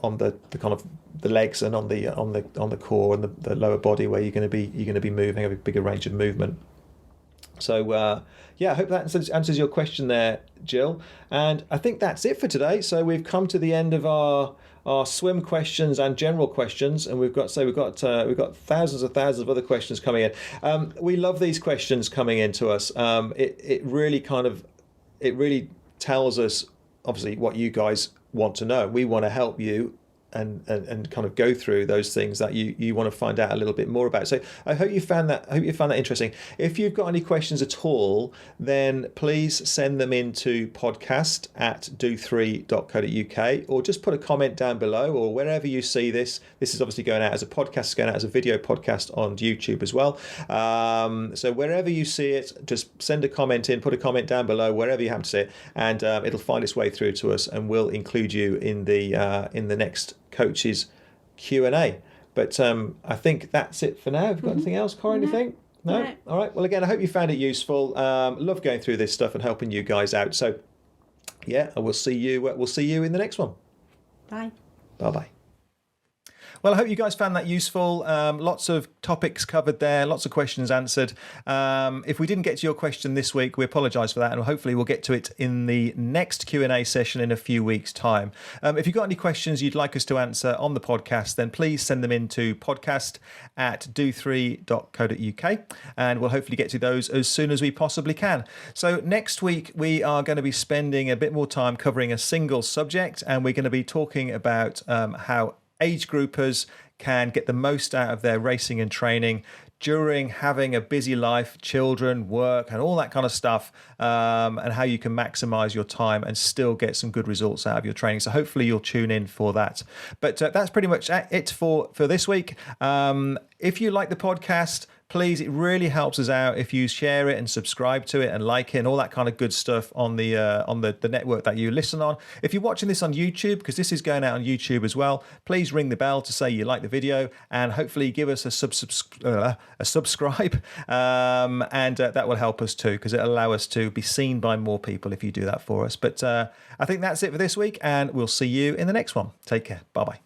kind of the legs and on the core and the lower body, where you're going to be moving, have a bigger range of movement. So I hope that answers your question there, Jill. And I think that's it for today. So we've come to the end of our our swim questions and general questions, and we've got thousands of other questions coming in. We love these questions coming in to us. It really tells us obviously what you guys want to know. We want to help you and kind of go through those things that you want to find out a little bit more about. So I hope you found that interesting. If you've got any questions at all, then please send them into podcast@do3.co.uk, or just put a comment down below, or wherever you see this. This is obviously going out as a podcast, it's going out as a video podcast on YouTube as well. So wherever you see it, just send a comment in, put a comment down below, wherever you happen to see it, and it'll find its way through to us, and we'll include you in the next coach's Q&A. But I think that's it for now. Have you got anything else, Cora? Anything? No? All right. Well, again, I hope you found it useful. Love going through this stuff and helping you guys out. So, yeah, we'll see you in the next one. Bye. Bye-bye. Well, I hope you guys found that useful. Lots of topics covered there, lots of questions answered. If we didn't get to your question this week, we apologise for that, and hopefully we'll get to it in the next Q&A session in a few weeks' time. If you've got any questions you'd like us to answer on the podcast, then please send them in to podcast@do3.co.uk, and we'll hopefully get to those as soon as we possibly can. So next week, we are going to be spending a bit more time covering a single subject, and we're going to be talking about how age groupers can get the most out of their racing and training during having a busy life, children, work, and all that kind of stuff, and how you can maximize your time and still get some good results out of your training. So hopefully you'll tune in for that. But that's pretty much it for this week. If you like the podcast, please, it really helps us out if you share it and subscribe to it and like it and all that kind of good stuff on the network that you listen on. If you're watching this on YouTube, because this is going out on YouTube as well, please ring the bell to say you like the video, and hopefully give us a subscribe, and that will help us too, because it'll allow us to be seen by more people if you do that for us. But I think that's it for this week, and we'll see you in the next one. Take care. Bye-bye.